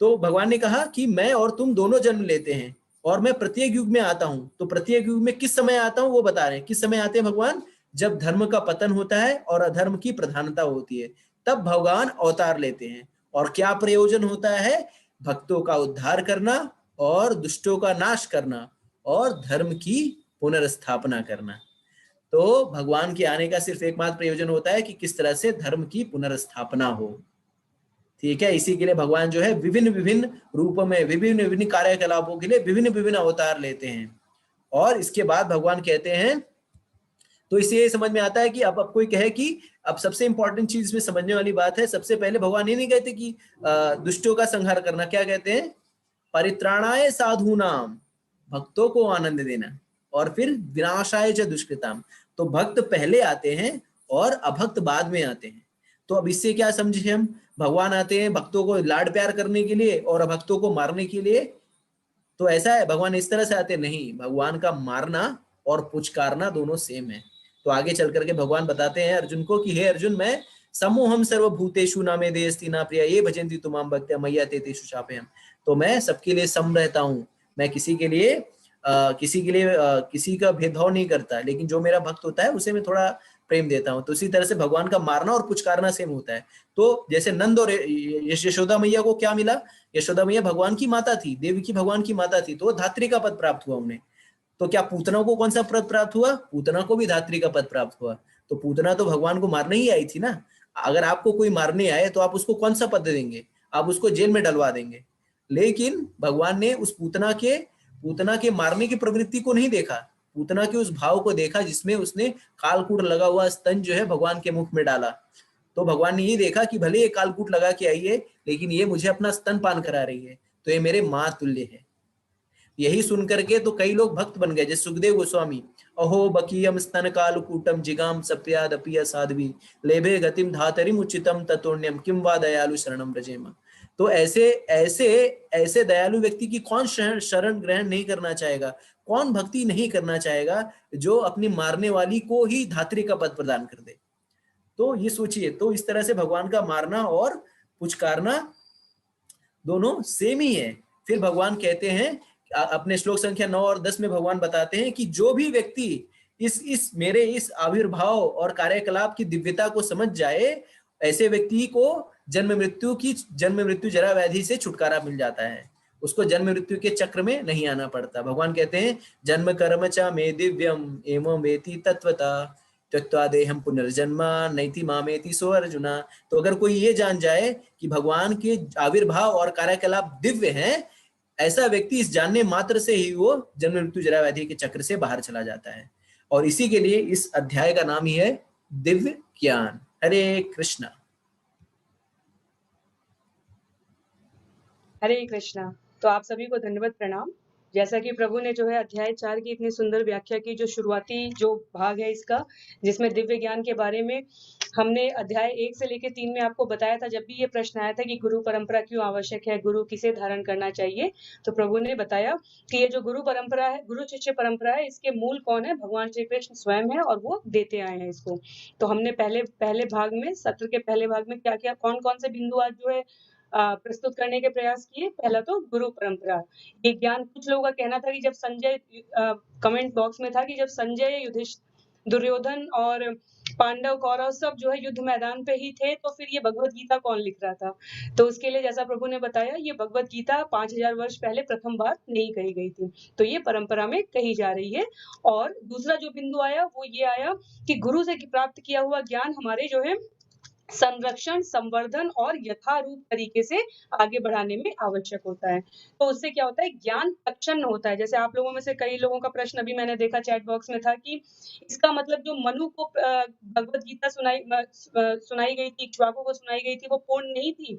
तो भगवान ने कहा कि मैं और तुम दोनों जन्म लेते हैं और मैं प्रत्येक युग में आता हूं। तो प्रत्येक युग में किस समय आता हूं वो बता रहे हैं। किस समय आते हैं भगवान? जब धर्म का पतन होता है और अधर्म की प्रधानता होती है, तब भगवान अवतार लेते हैं। और क्या प्रयोजन होता है? भक्तों का उद्धार करना और दुष्टों का नाश करना और धर्म की पुनर्स्थापना करना। तो भगवान के आने का सिर्फ एकमात्र प्रयोजन होता है कि किस तरह से धर्म की पुनर्स्थापना हो। ठीक है। इसी के लिए भगवान जो है विभिन्न विभिन्न रूपों में विभिन्न विभिन्न कार्यकलापों के लिए विभिन्न विभिन्न अवतार लेते हैं। और इसके बाद भगवान कहते हैं, तो इससे ये समझ में आता है कि अब कोई कहे कि अब सबसे इंपॉर्टेंट चीज इसमें समझने वाली बात है, सबसे पहले भगवान ये नहीं कहते कि दुष्टों का संहार करना। क्या कहते हैं? परित्राणाय साधूनाम, भक्तों को आनंद देना, और फिर विनाशाय च दुष्कृताम। तो भक्त पहले आते हैं और अभक्त बाद में आते हैं। तो अब इससे क्या समझे हम? भगवान आते हैं भक्तों को लाड प्यार करने के लिए और अभक्तों को मारने के लिए। तो ऐसा है, भगवान इस तरह से आते नहीं। भगवान का मारना और पुचकारना दोनों सेम है। तो आगे चल करके भगवान बताते हैं अर्जुन को कि हे अर्जुन, मैं समूहम सर्वभूतेषु नामे देयस्ति ना प्रिया ये भजन्ति तुमाम भक्त्या मय्या ते तेषु चापयम्। तो मैं सबके लिए सम रहता हूँ। मैं किसी के लिए किसी का भेदभाव नहीं करता, लेकिन जो मेरा भक्त होता है उसे मैं थोड़ा प्रेम देता हूँ। तो इसी तरह से भगवान का मारना और पुचकारना सेम होता है। तो जैसे नंद और यशोदा मैया को क्या मिला? यशोदा मैया भगवान की माता थी, देवी की भगवान की माता थी, तो धात्री का पद प्राप्त हुआ उन्हें। तो क्या पूतना को कौन सा पद प्राप्त हुआ? पूतना को भी धात्री का पद प्राप्त हुआ। तो पूतना तो भगवान को मारने ही आई थी ना। अगर आपको कोई मारने आए तो आप उसको कौन सा पद देंगे? आप उसको जेल में डलवा देंगे। लेकिन भगवान ने उस पूतना के मारने की प्रवृत्ति को नहीं देखा, पूतना के उस भाव को देखा जिसमें उसने कालकूट लगा हुआ स्तन जो है भगवान के मुख में डाला। तो भगवान ने ये देखा कि भले ये कालकूट लगा के आई है, लेकिन ये मुझे अपना स्तन पान करा रही है, तो ये मेरे माँ तुल्य है। यही सुन करके तो कई लोग भक्त बन गए, जैसे सुखदेव गोस्वामी। अहो बकीयम स्तन कालकूटम जिगाम सप्यादपिय साध्वी, लेभे गतिम धातरिम उचितम ततोण्यम किम वा दयालु शरणम व्रजेम। तो ऐसे ऐसे ऐसे दयालु व्यक्ति की कौन शरण ग्रहण नहीं करना चाहेगा? कौन भक्ति नहीं करना चाहेगा जो अपनी मारने वाली को ही धात्री का पद प्रदान कर दे? तो ये सोचिए। तो इस तरह से भगवान का मारना और पुचकारना दोनों सेम ही है। फिर भगवान कहते हैं, अपने श्लोक संख्या 9 और 10 में भगवान बताते हैं कि जो भी व्यक्ति इस मेरे इस आविर्भाव और कार्यकलाप की दिव्यता को समझ जाए, ऐसे व्यक्ति को जन्म मृत्यु जरा व्याधि से छुटकारा मिल जाता है। उसको जन्म मृत्यु के चक्र में नहीं आना पड़ता। भगवान कहते हैं जन्म कर्म च मे दिव्यम एवं वेति तत्वता त्यक्त्वा देहम पुनर्जन्म नैति मामेति सो अर्जुना। तो अगर कोई ये जान जाए कि भगवान के आविर्भाव और कार्यकलाप दिव्य हैं, ऐसा व्यक्ति इस जानने मात्र से ही वो जन्म मृत्यु जरा व्याधि के चक्र से बाहर चला जाता है। और इसी के लिए इस अध्याय का नाम ही है दिव्य ज्ञान। हरे कृष्णा। हरे कृष्णा। तो आप सभी को धन्यवाद प्रणाम। जैसा कि प्रभु ने जो है अध्याय 4 की इतनी सुंदर व्याख्या की, जो शुरुआती जो भाग है इसका, जिसमें दिव्य ज्ञान के बारे में हमने अध्याय 1 से लेकर 3 में आपको बताया था। जब भी ये प्रश्न आया था कि गुरु परंपरा क्यों आवश्यक है, गुरु किसे धारण करना चाहिए, तो प्रभु ने बताया कि ये जो गुरु परंपरा है, गुरु शिष्य परंपरा है, इसके मूल कौन है? भगवान श्री कृष्ण स्वयं है, और वो देते आए हैं इसको। तो हमने पहले भाग में, सत्र के पहले भाग में क्या क्या कौन कौन से बिंदु आज जो है प्रस्तुत करने के प्रयास किए। पहला तो गुरु परंपरा, ये ज्ञान कुछ लोगों का कहना था कि जब संजय कमेंट बॉक्स में था कि जब संजय युधिष्ठिर दुर्योधन और पांडव कौरव सब जो है युद्ध मैदान पे ही थे, तो फिर ये भगवत गीता कौन लिख रहा था? तो उसके लिए जैसा प्रभु ने बताया, ये भगवत गीता 5000 वर्ष पहले प्रथम बार नहीं कही गई थी, तो ये परंपरा में कही जा रही है। और दूसरा जो बिंदु आया वो ये आया कि गुरु से प्राप्त किया हुआ ज्ञान हमारे जो है संरक्षण, संवर्धन और यथारूप तरीके से आगे बढ़ाने में आवश्यक होता है। तो उससे क्या होता है, ज्ञान प्रच्छन्न होता है। जैसे आप लोगों में से कई लोगों का प्रश्न अभी मैंने देखा चैट बॉक्स में था कि इसका मतलब जो मनु को भगवत गीता सुनाई गई थी, इक्ष्वाकु को सुनाई गई थी, वो पूर्ण नहीं थी।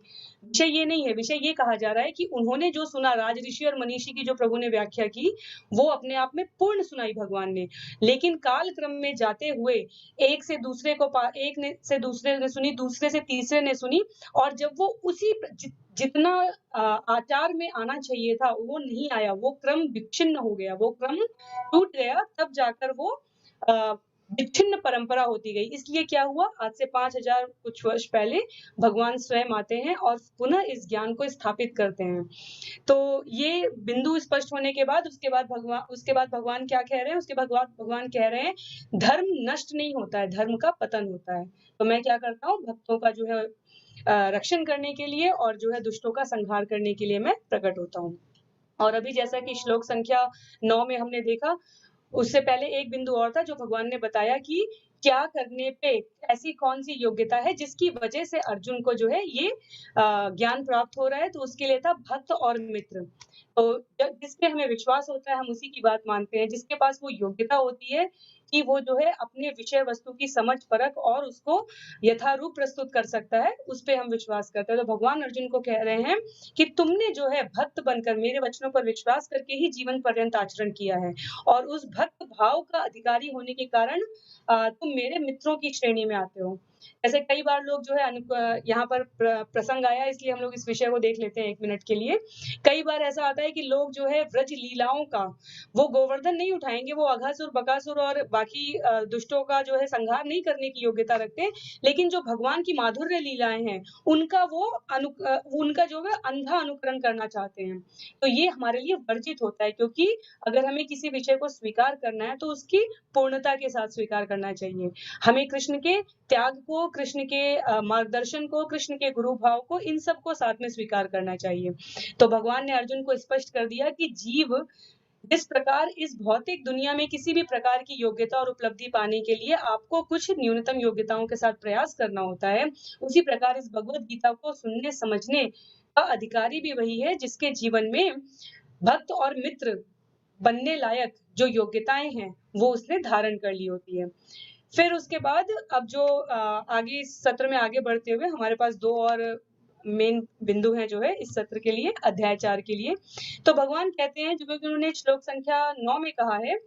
विषय ये नहीं है, विषय ये कहा जा रहा है कि उन्होंने जो सुना, राजऋषि और मनीषी की जो प्रभु ने व्याख्या की, वो अपने आप में पूर्ण सुनाई भगवान ने। लेकिन काल क्रम में जाते हुए एक से दूसरे को एक ने से दूसरे ने सुनी, दूसरे से तीसरे ने सुनी, और जब वो उसी जितना आचार में आना चाहिए था वो नहीं आया, वो क्रम विच्छिन्न हो गया, वो क्रम टूट गया, तब जाकर वो विच्छिन्न परंपरा होती गई। इसलिए क्या हुआ, आज से 5000 कुछ वर्ष पहले भगवान स्वयं आते हैं और पुनः इस ज्ञान को स्थापित करते हैं। तो ये बिंदु स्पष्ट होने के बाद उसके बाद भगवान क्या कह रहे हैं, उसके बाद भगवान कह रहे हैं धर्म नष्ट नहीं होता है, धर्म का पतन होता है। तो मैं क्या करता हूँ, भक्तों का जो है रक्षण करने के लिए और जो है दुष्टों का संहार करने के लिए मैं प्रकट होता हूँ। और अभी जैसा कि श्लोक संख्या 9 में हमने देखा, उससे पहले एक बिंदु और था जो भगवान ने बताया कि क्या करने पे ऐसी कौन सी योग्यता है जिसकी वजह से अर्जुन को जो है ये ज्ञान प्राप्त हो रहा है। तो उसके लिए था भक्त और मित्र। तो जिस पे हमें विश्वास होता है हम उसी की बात मानते हैं, जिसके पास वो योग्यता होती है कि वो जो है अपने विषय वस्तु की समझ परख और उसको यथारूप प्रस्तुत कर सकता है, उस पे हम विश्वास करते हैं। तो भगवान अर्जुन को कह रहे हैं कि तुमने जो है भक्त बनकर मेरे वचनों पर विश्वास करके ही जीवन पर्यंत आचरण किया है, और उस भक्त भाव का अधिकारी होने के कारण तुम मेरे मित्रों की श्रेणी में आते हो। ऐसे कई बार लोग जो है यहाँ पर प्रसंग आया, इसलिए हम लोग इस विषय को देख लेते हैं 1 मिनट के लिए। कई बार ऐसा आता है कि लोग जो है व्रज लीलाओं का, वो गोवर्धन नहीं उठाएंगे, वो अघासुर, बकासुर और बाकी दुष्टों का जो है संहार नहीं करने की योग्यता रखते, लेकिन जो भगवान की माधुर्य लीलाएं हैं उनका वो उनका जो है अंधा अनुकरण करना चाहते हैं। तो ये हमारे लिए वर्जित होता है, क्योंकि अगर हमें किसी विषय को स्वीकार करना है तो उसकी पूर्णता के साथ स्वीकार करना चाहिए। हमें कृष्ण के त्याग को, कृष्ण के मार्गदर्शन को, कृष्ण के गुरु भाव को, इन सब को साथ में स्वीकार करना चाहिए। तो भगवान ने अर्जुन को स्पष्ट कर दिया कि जीव जिस प्रकार इस भौतिक दुनिया में किसी भी प्रकार की योग्यता और उपलब्धि पाने के लिए आपको कुछ न्यूनतम योग्यताओं के साथ प्रयास करना होता है, उसी प्रकार इस भगवत गीता को सुनने समझने का अधिकारी भी वही है जिसके जीवन में भक्त और मित्र बनने लायक जो योग्यताएं हैं वो उसने धारण कर ली होती है। फिर उसके बाद अब जो आगे इस सत्र में आगे बढ़ते हुए हमारे पास 2 और मेन बिंदु हैं जो है इस सत्र के लिए, अध्याय 4 के लिए। तो भगवान कहते हैं, जो कि उन्होंने श्लोक संख्या 9 में कहा है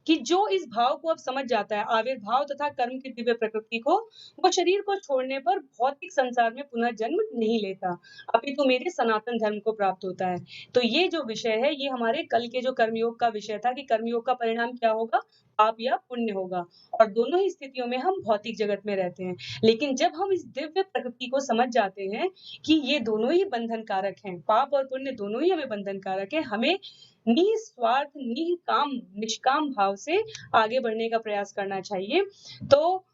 कि जो इस भाव को अब समझ जाता है, आविर्भाव तथा कर्म की दिव्य प्रकृति को, वो शरीर को छोड़ने पर भौतिक संसार में पुनः जन्म नहीं लेता, अपितु मेरे सनातन धर्म को प्राप्त होता है। तो ये जो विषय है ये हमारे कल के जो कर्मयोग का विषय था कि कर्मयोग का परिणाम क्या होगा, पाप या पुण्य होगा, और दोनों ही स्थितियों में हम भौतिक जगत में रहते हैं। लेकिन जब हम इस दिव्य प्रकृति को समझ जाते हैं कि ये दोनों ही बंधन कारक हैं, पाप और पुण्य दोनों ही हमें बंधन कारक है, हमें निस्वार्थ, निष्काम, निष्काम भाव से आगे बढ़ने का प्रयास करना चाहिए। तो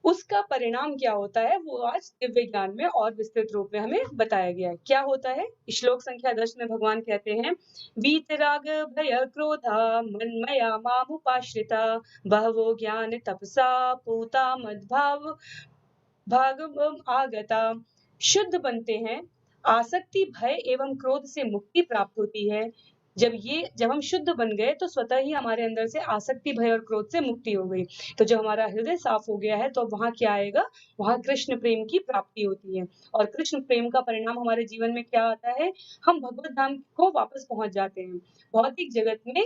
उसका परिणाम क्या होता है वो आज दिव्य ज्ञान में और विस्तृत रूप में हमें बताया गया है। क्या होता है, श्लोक संख्या 10 में भगवान कहते हैं, वीतराग भय क्रोधा मन्मया मामुपाश्रिता बहवो ज्ञान तपसा पूता मद्भाव भागवम आगता। शुद्ध बनते हैं, आसक्ति, भय एवं क्रोध से मुक्ति प्राप्त होती है। जब हम शुद्ध बन गए तो स्वतः ही हमारे अंदर से आसक्ति, भय और क्रोध से मुक्ति हो गई। तो जब हमारा हृदय साफ हो गया है तो वहां क्या आएगा, वहां कृष्ण प्रेम की प्राप्ति होती है। और कृष्ण प्रेम का परिणाम हमारे जीवन में क्या आता है, हम भगवत धाम को वापस पहुंच जाते हैं। भौतिक जगत में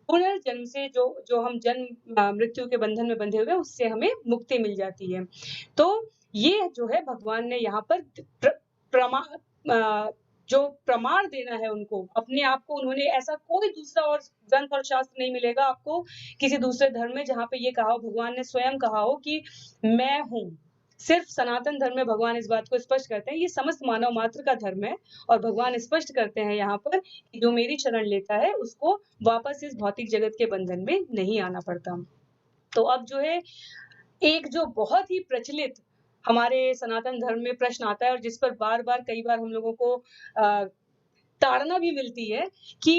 पुनर्जन्म से जो हम जन्म मृत्यु के बंधन में बंधे हुए उससे हमें मुक्ति मिल जाती है। तो ये जो है भगवान ने यहाँ पर जो प्रमाण देना है उनको, अपने आप को उन्होंने, ऐसा कोई दूसरा और ग्रंथ और शास्त्र नहीं मिलेगा आपको किसी दूसरे धर्म में जहाँ पे ये कहा हो, भगवान ने स्वयं कहा हो कि मैं हूँ। सिर्फ सनातन धर्म में भगवान इस बात को स्पष्ट करते हैं, ये समस्त मानव मात्र का धर्म है, और भगवान स्पष्ट करते हैं यहाँ पर कि जो मेरी शरण लेता है उसको वापस इस भौतिक जगत के बंधन में नहीं आना पड़ता। तो अब जो है एक जो बहुत ही प्रचलित हमारे सनातन धर्म में प्रश्न आता है और जिस पर बार बार कई बार हम लोगों को ताड़ना भी मिलती है कि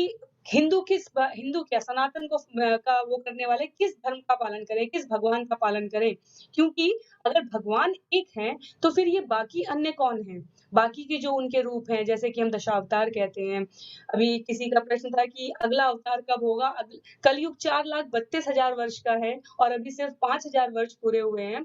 हिंदू क्या सनातन को का वो करने वाले किस धर्म का पालन करें, किस भगवान का पालन करें? क्योंकि अगर भगवान एक हैं, तो फिर ये बाकी अन्य कौन हैं? बाकी के जो उनके रूप हैं, जैसे कि हम दशावतार कहते हैं। अभी किसी का प्रश्न था कि अगला अवतार कब होगा? कलयुग 4,32,000 वर्ष का है और अभी सिर्फ 5,000 वर्ष पूरे हुए हैं।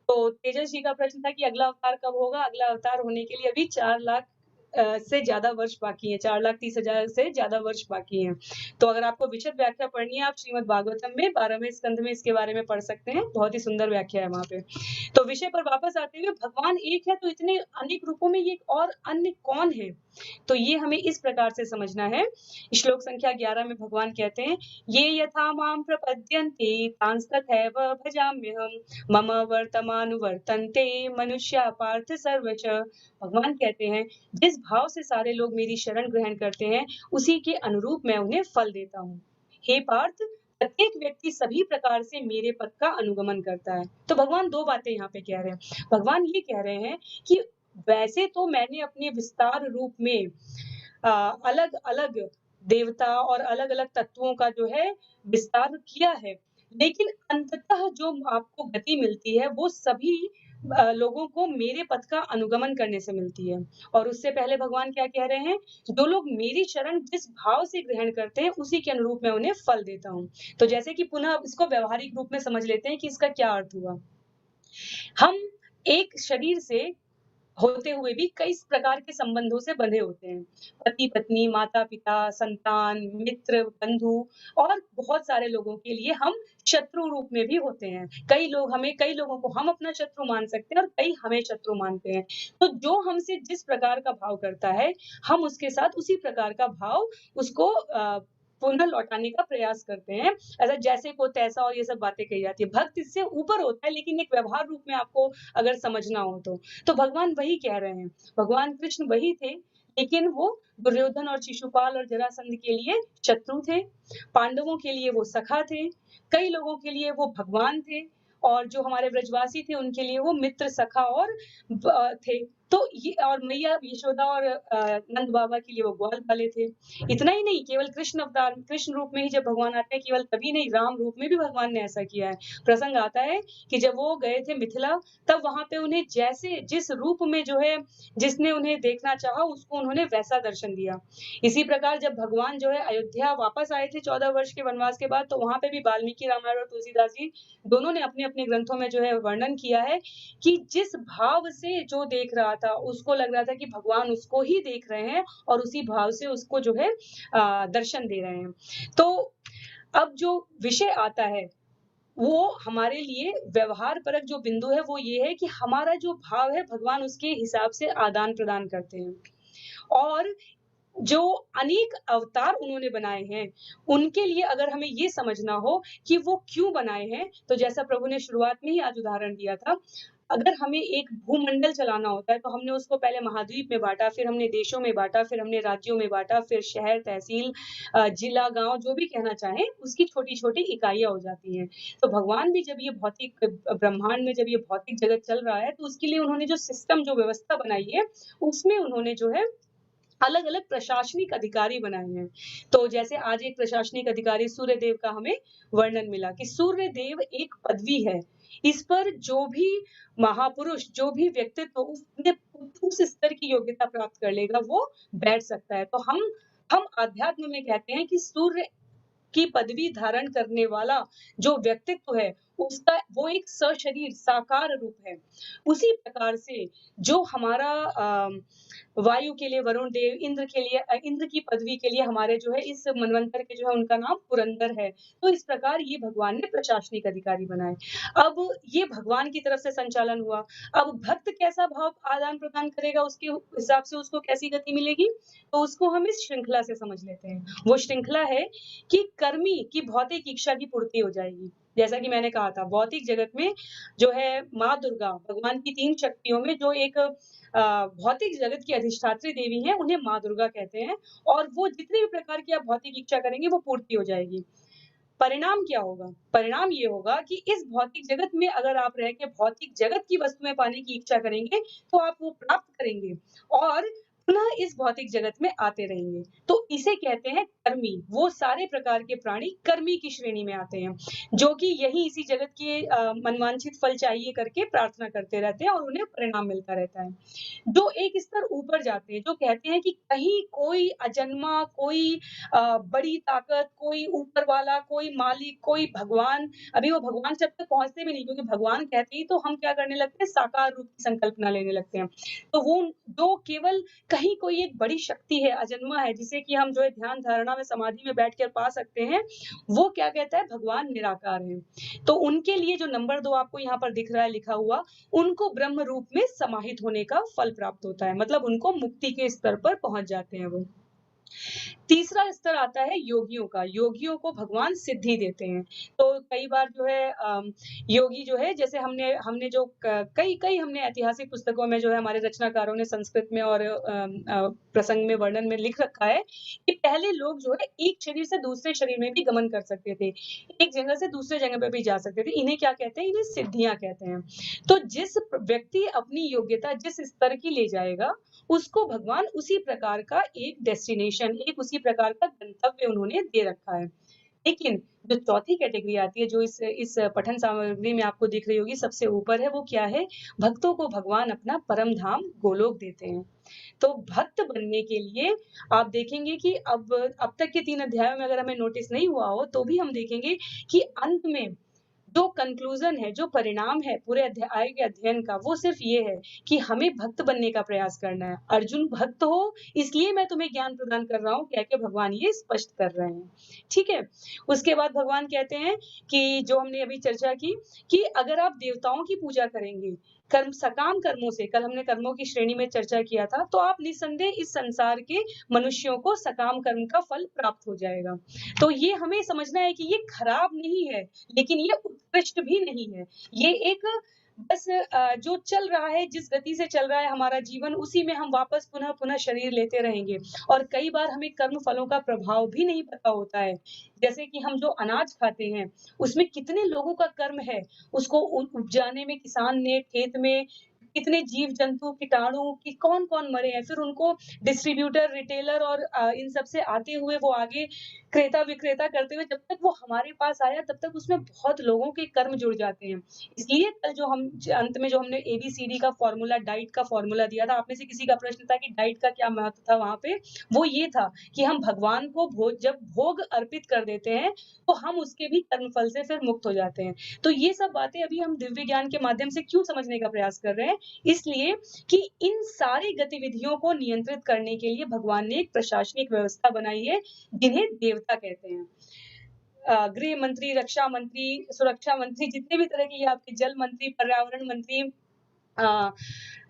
तो तेजस जी का प्रश्न था कि अगला अवतार कब होगा? अगला अवतार होने के लिए अभी 4 लाख से ज़्यादा वर्ष बाकी हैं, 4,30,000 से ज़्यादा वर्ष बाकी हैं। तो अगर आपको विशद व्याख्या पढ़नी है, आप श्रीमद् भागवतम में 12वें स्कंध में इसके बारे में पढ़ सकते हैं, बहुत ही सुंदर व्याख्या है वहाँ पे। तो विषय पर वापस आते हुए भगवान एक है तो इतने अनेक रूपों में ये और अन्य कौन है? तो ये हमें इस प्रकार से समझना है। श्लोक संख्या 11 में भगवान कहते हैं, ये यथा माम प्रपद्यन्ते तांस्तथैव भजाम्यहम् मम वर्तमानुवर्तन्ते मनुष्या पार्थ सर्वच। भगवान कहते हैं, जिस भाव से सारे लोग मेरी शरण ग्रहण करते हैं, उसी के अनुरूप मैं उन्हें फल देता हूँ। हे पार्थ, प्रत्येक व्यक्ति सभी प्रकार से मेरे पद का अनुगमन करता है। तो भगवान 2 बातें यहाँ पे कह रहे हैं। भगवान ये कह रहे हैं कि वैसे तो मैंने अपने विस्तार रूप में अलग-अलग देवता और अलग-अलग तत्वों का जो है विस्तार किया है। लेकिन अंततः जो आपको गति मिलती है, वो सभी लोगों को मेरे पथ का अनुगमन करने से मिलती है। और उससे पहले भगवान क्या कह रहे हैं? जो लोग मेरी शरण जिस भाव से ग्रहण करते हैं, उसी के अनुरूप मैं उन्हें फल देता हूँ। तो जैसे कि पुनः इसको व्यावहारिक रूप में समझ लेते हैं कि इसका क्या अर्थ हुआ। हम एक शरीर से होते हुए भी कई प्रकार के संबंधों से बंधे होते हैं। पति-पत्नी, माता-पिता, संतान, मित्र, बंधु और बहुत सारे लोगों के लिए हम शत्रु रूप में भी होते हैं। कई लोगों को हम अपना शत्रु मान सकते हैं और कई हमें शत्रु मानते हैं। तो जो हमसे जिस प्रकार का भाव करता है, हम उसके साथ उसी प्रकार का भाव उसको पुनः लौटाने का प्रयास करते हैं। ऐसा जैसे को तैसा और ये सब बातें कही जाती है। भक्त इससे ऊपर होता है, लेकिन एक व्यवहार रूप में आपको अगर समझना हो तो। तो भगवान वही कह रहे हैं। भगवान कृष्ण वही थे, लेकिन वो दुर्योधन और शिशुपाल और जरासंध के लिए शत्रु थे, पांडवों के लिए वो सखा थे, कई लोगों के लिए वो भगवान थे और जो हमारे ब्रजवासी थे उनके लिए वो मित्र, सखा और थे। तो ये और मैया यशोदा और नंद बाबा के लिए वो ग्वाल वाले थे। इतना ही नहीं, केवल कृष्ण अवतार कृष्ण रूप में ही जब भगवान आते हैं, केवल तभी नहीं, राम रूप में भी भगवान ने ऐसा किया है। प्रसंग आता है कि जब वो गए थे मिथिला, तब वहाँ पे उन्हें जिस रूप में जो है जिसने उन्हें देखना चाहा उसको उन्होंने वैसा दर्शन दिया। इसी प्रकार जब भगवान जो है अयोध्या वापस आए थे 14 वर्ष के वनवास के बाद, तो वहाँ पे भी वाल्मीकि रामायण और तुलसीदास जी दोनों ने अपने-अपने ग्रंथों में जो है वर्णन किया है कि जिस भाव से जो देख रहा था, उसको लग रहा था कि भगवान उसको ही देख रहे हैं और उसी भाव से उसको जो है दर्शन दे रहे हैं। तो अब जो विषय आता है वो हमारे लिए व्यवहार परक जो बिंदु है वो ये है कि हमारा जो भाव है भगवान उसके हिसाब से आदान-प्रदान करते हैं। और जो अनेक अवतार उन्होंने बनाए हैं, उनके लिए अगर हमें ये समझना हो कि वो क्यों बनाए हैं, तो जैसा प्रभु ने शुरुआत में ही आज उदाहरण दिया था, अगर हमें एक भूमंडल चलाना होता है, तो हमने उसको पहले महाद्वीप में बाँटा, फिर हमने देशों में बाँटा, फिर हमने राज्यों में बाँटा, फिर शहर, तहसील जिला, गाँव जो भी कहना चाहें, उसकी छोटी-छोटी इकाइयाँ हो जाती हैं। तो भगवान भी जब ये भौतिक ब्रह्मांड में जब ये भौतिक जगत चल रहा है, तो उसके लिए उन्होंने जो सिस्टम, जो व्यवस्था बनाई है, उसमें उन्होंने जो है अलग-अलग प्रशासनिक अधिकारी बनाए हैं। तो जैसे आज एक प्रशासनिक अधिकारी सूर्यदेव का हमें वर्णन मिला कि सूर्यदेव एक पदवी है। इस पर जो भी महापुरुष, जो भी व्यक्तित्व उसने उस स्तर की योग्यता प्राप्त कर लेगा, वो बैठ सकता है। तो हम अध्यात्म में कहते हैं कि सूर्य की पदवी धारण करने वाला जो व्यक्तित्व है, उसका वो एक सशरीर साकार रूप है। उसी प्रकार से जो हमारा वायु के लिए वरुण देव, इंद्र की पदवी के लिए हमारे जो है इस मनवंतर के जो है उनका नाम पुरंदर है। तो इस प्रकार ये भगवान ने प्रशासनिक अधिकारी बनाए। अब ये भगवान की तरफ से संचालन हुआ। अब भक्त कैसा भाव आदान-प्रदान करेगा, उसके हिसाब से उसको कैसी गति मिलेगी? तो उसको हम इस श्रृंखला से समझ लेते हैं। वो श्रृंखला है कि कर्मी की भौतिक इच्छा की पूर्ति हो जाएगी। जैसा कि मैंने कहा था, भौतिक जगत में जो है माँ दुर्गा, भगवान की 3 शक्तियों में जो एक भौतिक जगत की अधिष्ठात्री देवी हैं, उन्हें माँ दुर्गा कहते हैं और वो जितने भी प्रकार की आप भौतिक इच्छा करेंगे, वो पूर्ति हो जाएगी। परिणाम क्या होगा? परिणाम ये होगा कि इस भौतिक जगत में अगर आप रह के भौतिक जगत की वस्तुएँ पाने की इच्छा करेंगे, तो आप वो प्राप्त करेंगे और पुनः इस भौतिक जगत में आते रहेंगे। तो इसे कहते हैं कर्मी। वो सारे प्रकार के प्राणी कर्मी की श्रेणी में आते हैं, जो कि यही इसी जगत के मनवांछित फल चाहिए करके प्रार्थना करते रहते हैं और उन्हें परिणाम मिलता रहता है। जो एक स्तर ऊपर जाते हैं, जो कहते हैं कि कहीं कोई अजन्मा, कोई बड़ी ताकत, कोई ऊपर वाला, कोई मालिक, कोई भगवान, अभी वो भगवान शब्द तक पहुँचते भी नहीं, क्योंकि भगवान कहते ही तो हम क्या करने लगते हैं, साकार रूप की संकल्पना लेने लगते हैं। तो वो जो केवल कहीं कोई एक बड़ी शक्ति है, अजन्मा है, जिसे कि हम जो है ध्यान धारणा में समाधि में बैठकर पा सकते हैं, वो क्या कहता है, भगवान निराकार है। तो उनके लिए जो नंबर 2 आपको यहाँ पर दिख रहा है लिखा हुआ, उनको ब्रह्म रूप में समाहित होने का फल प्राप्त होता है, मतलब उनको मुक्ति के स्तर पर पहुंच जाते हैं वो। तीसरा स्तर आता है योगियों का। योगियों को भगवान सिद्धि देते हैं। तो कई बार जो है योगी जो है, जैसे हमने हमने जो कई हमने ऐतिहासिक पुस्तकों में जो है हमारे रचनाकारों ने संस्कृत में और प्रसंग में वर्णन में लिख रखा है कि पहले लोग जो है एक शरीर से दूसरे शरीर में भी गमन कर सकते थे, एक जगह से दूसरे जगह पे भी जा सकते थे। इन्हें क्या कहते हैं, इन्हें सिद्धियां कहते हैं। तो जिस व्यक्ति अपनी योग्यता जिस स्तर की ले जाएगा, उसको भगवान उसी प्रकार का एक डेस्टिनेशन, एक उसी प्रकार का गंतव्य उन्होंने दे रखा है। लेकिन जो चौथी कैटेगरी आती है, जो इस पठन सामग्री में आपको दिख रही होगी सबसे ऊपर है, वो क्या है, भक्तों को भगवान अपना परम धाम गोलोक देते हैं। तो भक्त बनने के लिए आप देखेंगे कि अब तक के 3 अध्यायों में अगर हमें नोटिस नहीं हुआ हो, तो भी हम देखेंगे कि अंत में जो कंक्लूजन है, जो परिणाम है पूरे अध्याय के अध्ययन का, वो सिर्फ ये है कि हमें भक्त बनने का प्रयास करना है। अर्जुन भक्त हो, इसलिए मैं तुम्हें ज्ञान प्रदान कर रहा हूँ, कह के भगवान ये स्पष्ट कर रहे हैं। ठीक है। उसके बाद भगवान कहते हैं कि जो हमने अभी चर्चा की, कि अगर आप देवताओं की पूजा करेंगे कर्म, सकाम कर्मों से, कल हमने कर्मों की श्रेणी में चर्चा किया था, तो आप निस्संदेह इस संसार के मनुष्यों को सकाम कर्म का फल प्राप्त हो जाएगा। तो ये हमें समझना है कि ये खराब नहीं है, लेकिन ये उत्कृष्ट भी नहीं है। ये एक बस जो चल रहा है, जिस गति से चल रहा है हमारा जीवन, उसी में हम वापस पुनः शरीर लेते रहेंगे। और कई बार हमें कर्म फलों का प्रभाव भी नहीं पता होता है। जैसे कि हम जो अनाज खाते हैं, उसमें कितने लोगों का कर्म है, उसको उपजाने में किसान ने खेत में कितने जीव जंतु, कीटाणु कि कौन-कौन मरे हैं, फिर उनको डिस्ट्रीब्यूटर, रिटेलर और इन सब से आते हुए वो आगे क्रेता विक्रेता करते हुए जब तक वो हमारे पास आया, तब तक उसमें बहुत लोगों के कर्म जुड़ जाते हैं। इसलिए कल जो हम अंत में जो हमने एबीसीडी का फॉर्मूला, डाइट का फॉर्मूला दिया था, आप में से किसी का प्रश्न था कि डाइट का क्या महत्व था वहाँ पे, वो ये था कि हम भगवान को जब भोग अर्पित कर देते हैं, तो हम उसके भी कर्म फल से फिर मुक्त हो जाते हैं। तो ये सब बातें अभी हम दिव्य ज्ञान के माध्यम से क्यों समझने का प्रयास कर रहे हैं, इसलिए कि इन सारी गतिविधियों को नियंत्रित करने के लिए भगवान ने एक प्रशासनिक व्यवस्था बनाई है, जिन्हें देवता कहते हैं। गृह मंत्री, रक्षा मंत्री, सुरक्षा मंत्री, जितने भी तरह के ये आपके जल मंत्री, पर्यावरण मंत्री,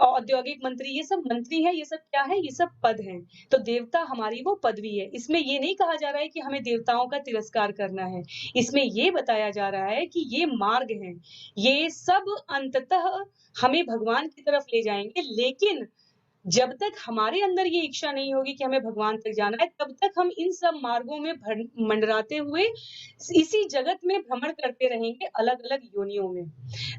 औद्योगिक मंत्री, ये सब मंत्री हैं, ये सब क्या है, ये सब पद हैं। तो देवता हमारी वो पदवी है। इसमें ये नहीं कहा जा रहा है कि हमें देवताओं का तिरस्कार करना है। इसमें ये बताया जा रहा है कि ये मार्ग हैं। ये सब अंततः हमें भगवान की तरफ ले जाएँगे, लेकिन जब तक हमारे अंदर ये इच्छा नहीं होगी कि हमें भगवान तक जाना है, तब तक हम इन सब मार्गों में मंडराते हुए इसी जगत में भ्रमण करते रहेंगे, अलग-अलग योनियों में।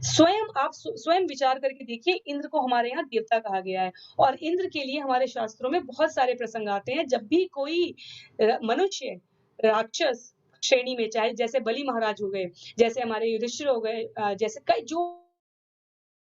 स्वयं विचार करके देखिए, इंद्र को हमारे यहाँ देवता कहा गया है और इंद्र के लिए हमारे शास्त्रों में बहुत सारे प्रसंग आते हैं। जब भी कोई मनुष्य राक्षस श्रेणी में, चाहे जैसे बलि महाराज हो गए, जैसे हमारे युधिष्ठिर हो गए, जैसे कई जो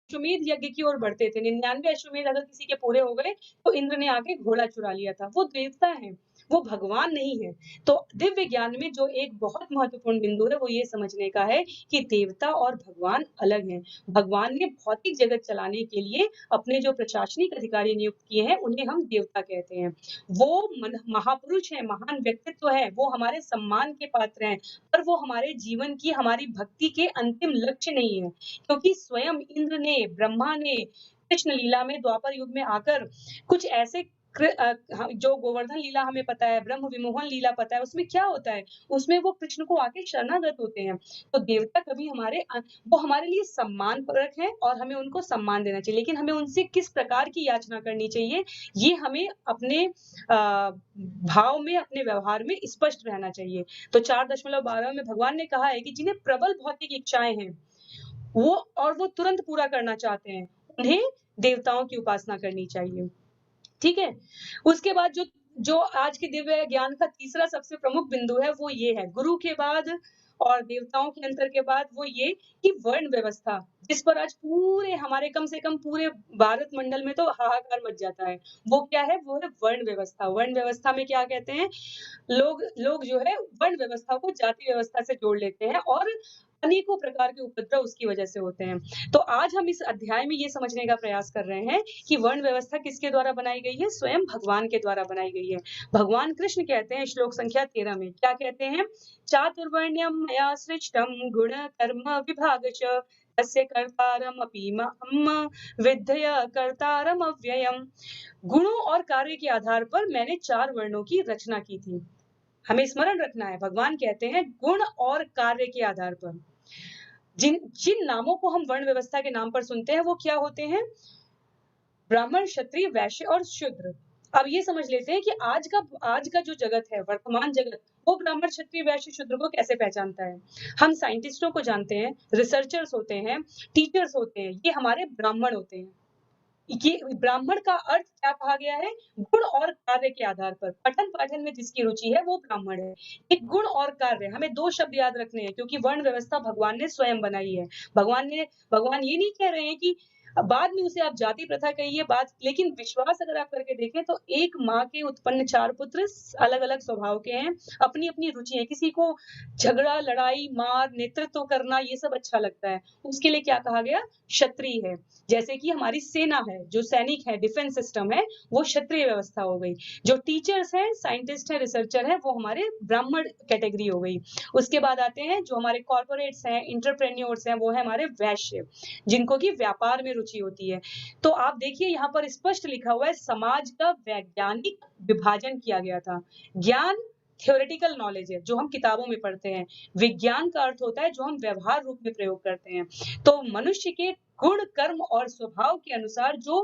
अश्वमेध यज्ञ की ओर बढ़ते थे, 99 अश्वमेध अगर किसी के पूरे हो गए, तो इंद्र ने आके घोड़ा चुरा लिया था। वो देवता हैं, वो भगवान नहीं है। तो दिव्य ज्ञान में जो एक बहुत महत्वपूर्ण बिंदु है, वो ये समझने का है कि देवता और भगवान अलग हैं। भगवान ने भौतिक जगत चलाने के लिए अपने जो प्रशासनिक अधिकारी नियुक्त किए हैं, उन्हें हम देवता कहते हैं। वो महापुरुष हैं, महान व्यक्तित्व हैं, वो हमारे सम्मान के पात्र हैं, पर वो हमारे जीवन की, हमारी भक्ति के अंतिम लक्ष्य नहीं है। क्योंकि स्वयं इंद्र ने, ब्रह्मा ने कृष्ण लीला में द्वापर युग में आकर कुछ ऐसे जो गोवर्धन लीला हमें पता है, ब्रह्म विमोहन लीला पता है, उसमें क्या होता है, उसमें वो कृष्ण को आके शरणागत होते हैं। तो देवता कभी वो हमारे लिए सम्मान परक हैं और हमें उनको सम्मान देना चाहिए, लेकिन हमें उनसे किस प्रकार की याचना करनी चाहिए, ये हमें अपने भाव में, अपने व्यवहार में स्पष्ट रहना चाहिए। तो 4.12 में भगवान ने कहा है कि जिन्हें प्रबल भौतिक इच्छाएं हैं, वो तुरंत पूरा करना चाहते हैं, उन्हें देवताओं की उपासना करनी चाहिए। ठीक है? उसके बाद जो जो आज के दिव्य ज्ञान का तीसरा सबसे प्रमुख बिंदु है वो ये है, गुरु के बाद और देवताओं के अंतर के बाद वो ये कि वर्ण व्यवस्था, जिस पर आज पूरे हमारे कम से कम पूरे भारत मंडल में तो हाहाकार मच जाता है। वो क्या है? वो है वर्ण व्यवस्था। वर्ण व्यवस्था में क्या कहते हैं? लोग लोग जो है वर्ण व्यवस्था को जाति व्यवस्था से जोड़ लेते हैं और अनेकों प्रकार के उपद्रव उसकी वजह से होते हैं। तो आज हम इस अध्याय में ये समझने का प्रयास कर रहे हैं कि वर्ण व्यवस्था किसके द्वारा बनाई गई है? स्वयं भगवान के द्वारा बनाई गई है। भगवान कृष्ण कहते हैं श्लोक संख्या 13 में, क्या कहते हैं? चातुर्वर्ण्यम मया सृष्टम गुण कर्म विभागश तस्य कर्तारमपि मां विद्धय कर्तारम अव्ययम। गुणों और कार्य के आधार पर मैंने 4 वर्णों की रचना की थी। हमें स्मरण रखना है, भगवान कहते हैं गुण और कार्य के आधार पर। जिन जिन नामों को हम वर्ण व्यवस्था के नाम पर सुनते हैं वो क्या होते हैं? ब्राह्मण, क्षत्रिय, वैश्य और शूद्र। अब ये समझ लेते हैं कि आज का जो जगत है, वर्तमान जगत, वो ब्राह्मण, क्षत्रिय, वैश्य, शूद्र को कैसे पहचानता है। हम साइंटिस्टों को जानते हैं, रिसर्चर्स होते हैं, टीचर्स होते हैं, ये हमारे ब्राह्मण होते हैं। ये ब्राह्मण का अर्थ क्या कहा गया है? गुण और कार्य के आधार पर। पठन पाठन में जिसकी रुचि है वो ब्राह्मण है। एक गुण और कार्य, हमें 2 शब्द याद रखने हैं क्योंकि वर्ण व्यवस्था भगवान ने स्वयं बनाई है। भगवान ये नहीं कह रहे हैं कि बाद में उसे आप जाति प्रथा कहिए, लेकिन विश्वास अगर आप करके देखें तो एक माँ के उत्पन्न 4 पुत्र अलग-अलग स्वभाव के हैं, अपनी-अपनी रुचि है। किसी को झगड़ा, लड़ाई, मार, नेतृत्व करना ये सब अच्छा लगता है। उसके लिए क्या कहा गया? क्षत्रिय है। जैसे कि हमारी सेना है, जो सैनिक है, डिफेंस सिस्टम है, वो क्षत्रिय व्यवस्था हो गई। जो टीचर्स हैं, साइंटिस्ट हैं, रिसर्चर हैं, वो हमारे ब्राह्मण कैटेगरी हो गई। उसके बाद आते हैं जो हमारे कॉर्पोरेट्स हैं, एंटरप्रेन्योर्स हैं, वो है हमारे वैश्य, जिनको कि व्यापार में रुचि होती है। तो आप देखिए यहाँ पर स्पष्ट लिखा हुआ है, समाज का वैज्ञानिक विभाजन किया गया था। ज्ञान थ्योरेटिकल नॉलेज है, जो हम किताबों में पढ़ते हैं। विज्ञान का अर्थ होता है जो हम व्यवहार रूप में प्रयोग करते हैं। तो मनुष्य के गुण, कर्म और स्वभाव के अनुसार जो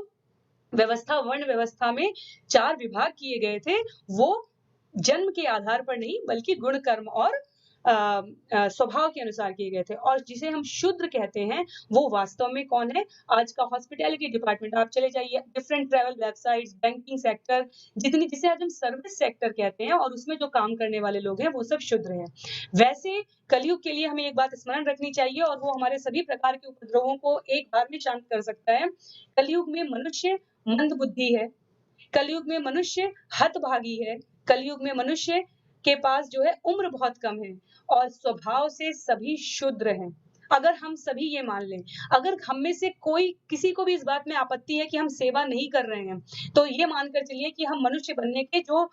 व्यवस्था, वर्ण व्यवस्था में 4 विभाग किए गए थे, वो जन्म के आधार पर नहीं बल्कि गुण, कर्म और स्वभाव के अनुसार किए गए थे। और जिसे हम शूद्र कहते हैं, वो वास्तव में कौन है? आज का हॉस्पिटैलिटी डिपार्टमेंट, आप चले जाइए, different travel websites, banking sector, जिसे आज हम सर्विस सेक्टर कहते हैं और उसमें जो काम करने वाले लोग हैं, वो सब शूद्र हैं। वैसे कलयुग के लिए हमें एक बात स्मरण रखनी चाहिए और वो हमारे सभी प्रकार के उपद्रवों को एक बार में शांत कर सकता है। कलयुग में मनुष्य मंदबुद्धि है, कलयुग में मनुष्य हतभागी है, कलयुग में मनुष्य के पास जो है उम्र बहुत कम है और स्वभाव से सभी शूद्र हैं। अगर हम सभी ये मान लें, अगर हम में से कोई किसी को भी इस बात में आपत्ति है कि हम सेवा नहीं कर रहे हैं, तो ये मानकर चलिए कि हम मनुष्य बनने के जो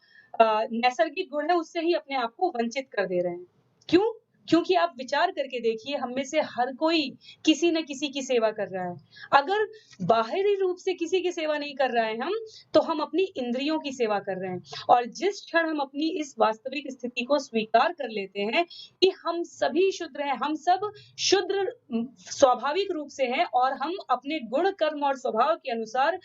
नैसर्गिक गुण है उससे ही अपने आप को वंचित कर दे रहे हैं। क्यों? क्योंकि आप विचार करके देखिए, हम में से हर कोई किसी न किसी की सेवा कर रहा है। अगर बाहरी रूप से किसी की सेवा नहीं कर रहे हैं हम, तो हम अपनी इंद्रियों की सेवा कर रहे हैं। और जिस क्षण हम अपनी इस वास्तविक स्थिति को स्वीकार कर लेते हैं कि हम सभी शूद्र हैं, हम सब शूद्र स्वाभाविक रूप से हैं और हम अपने गुण, कर्म और स्वभाव के अनुसार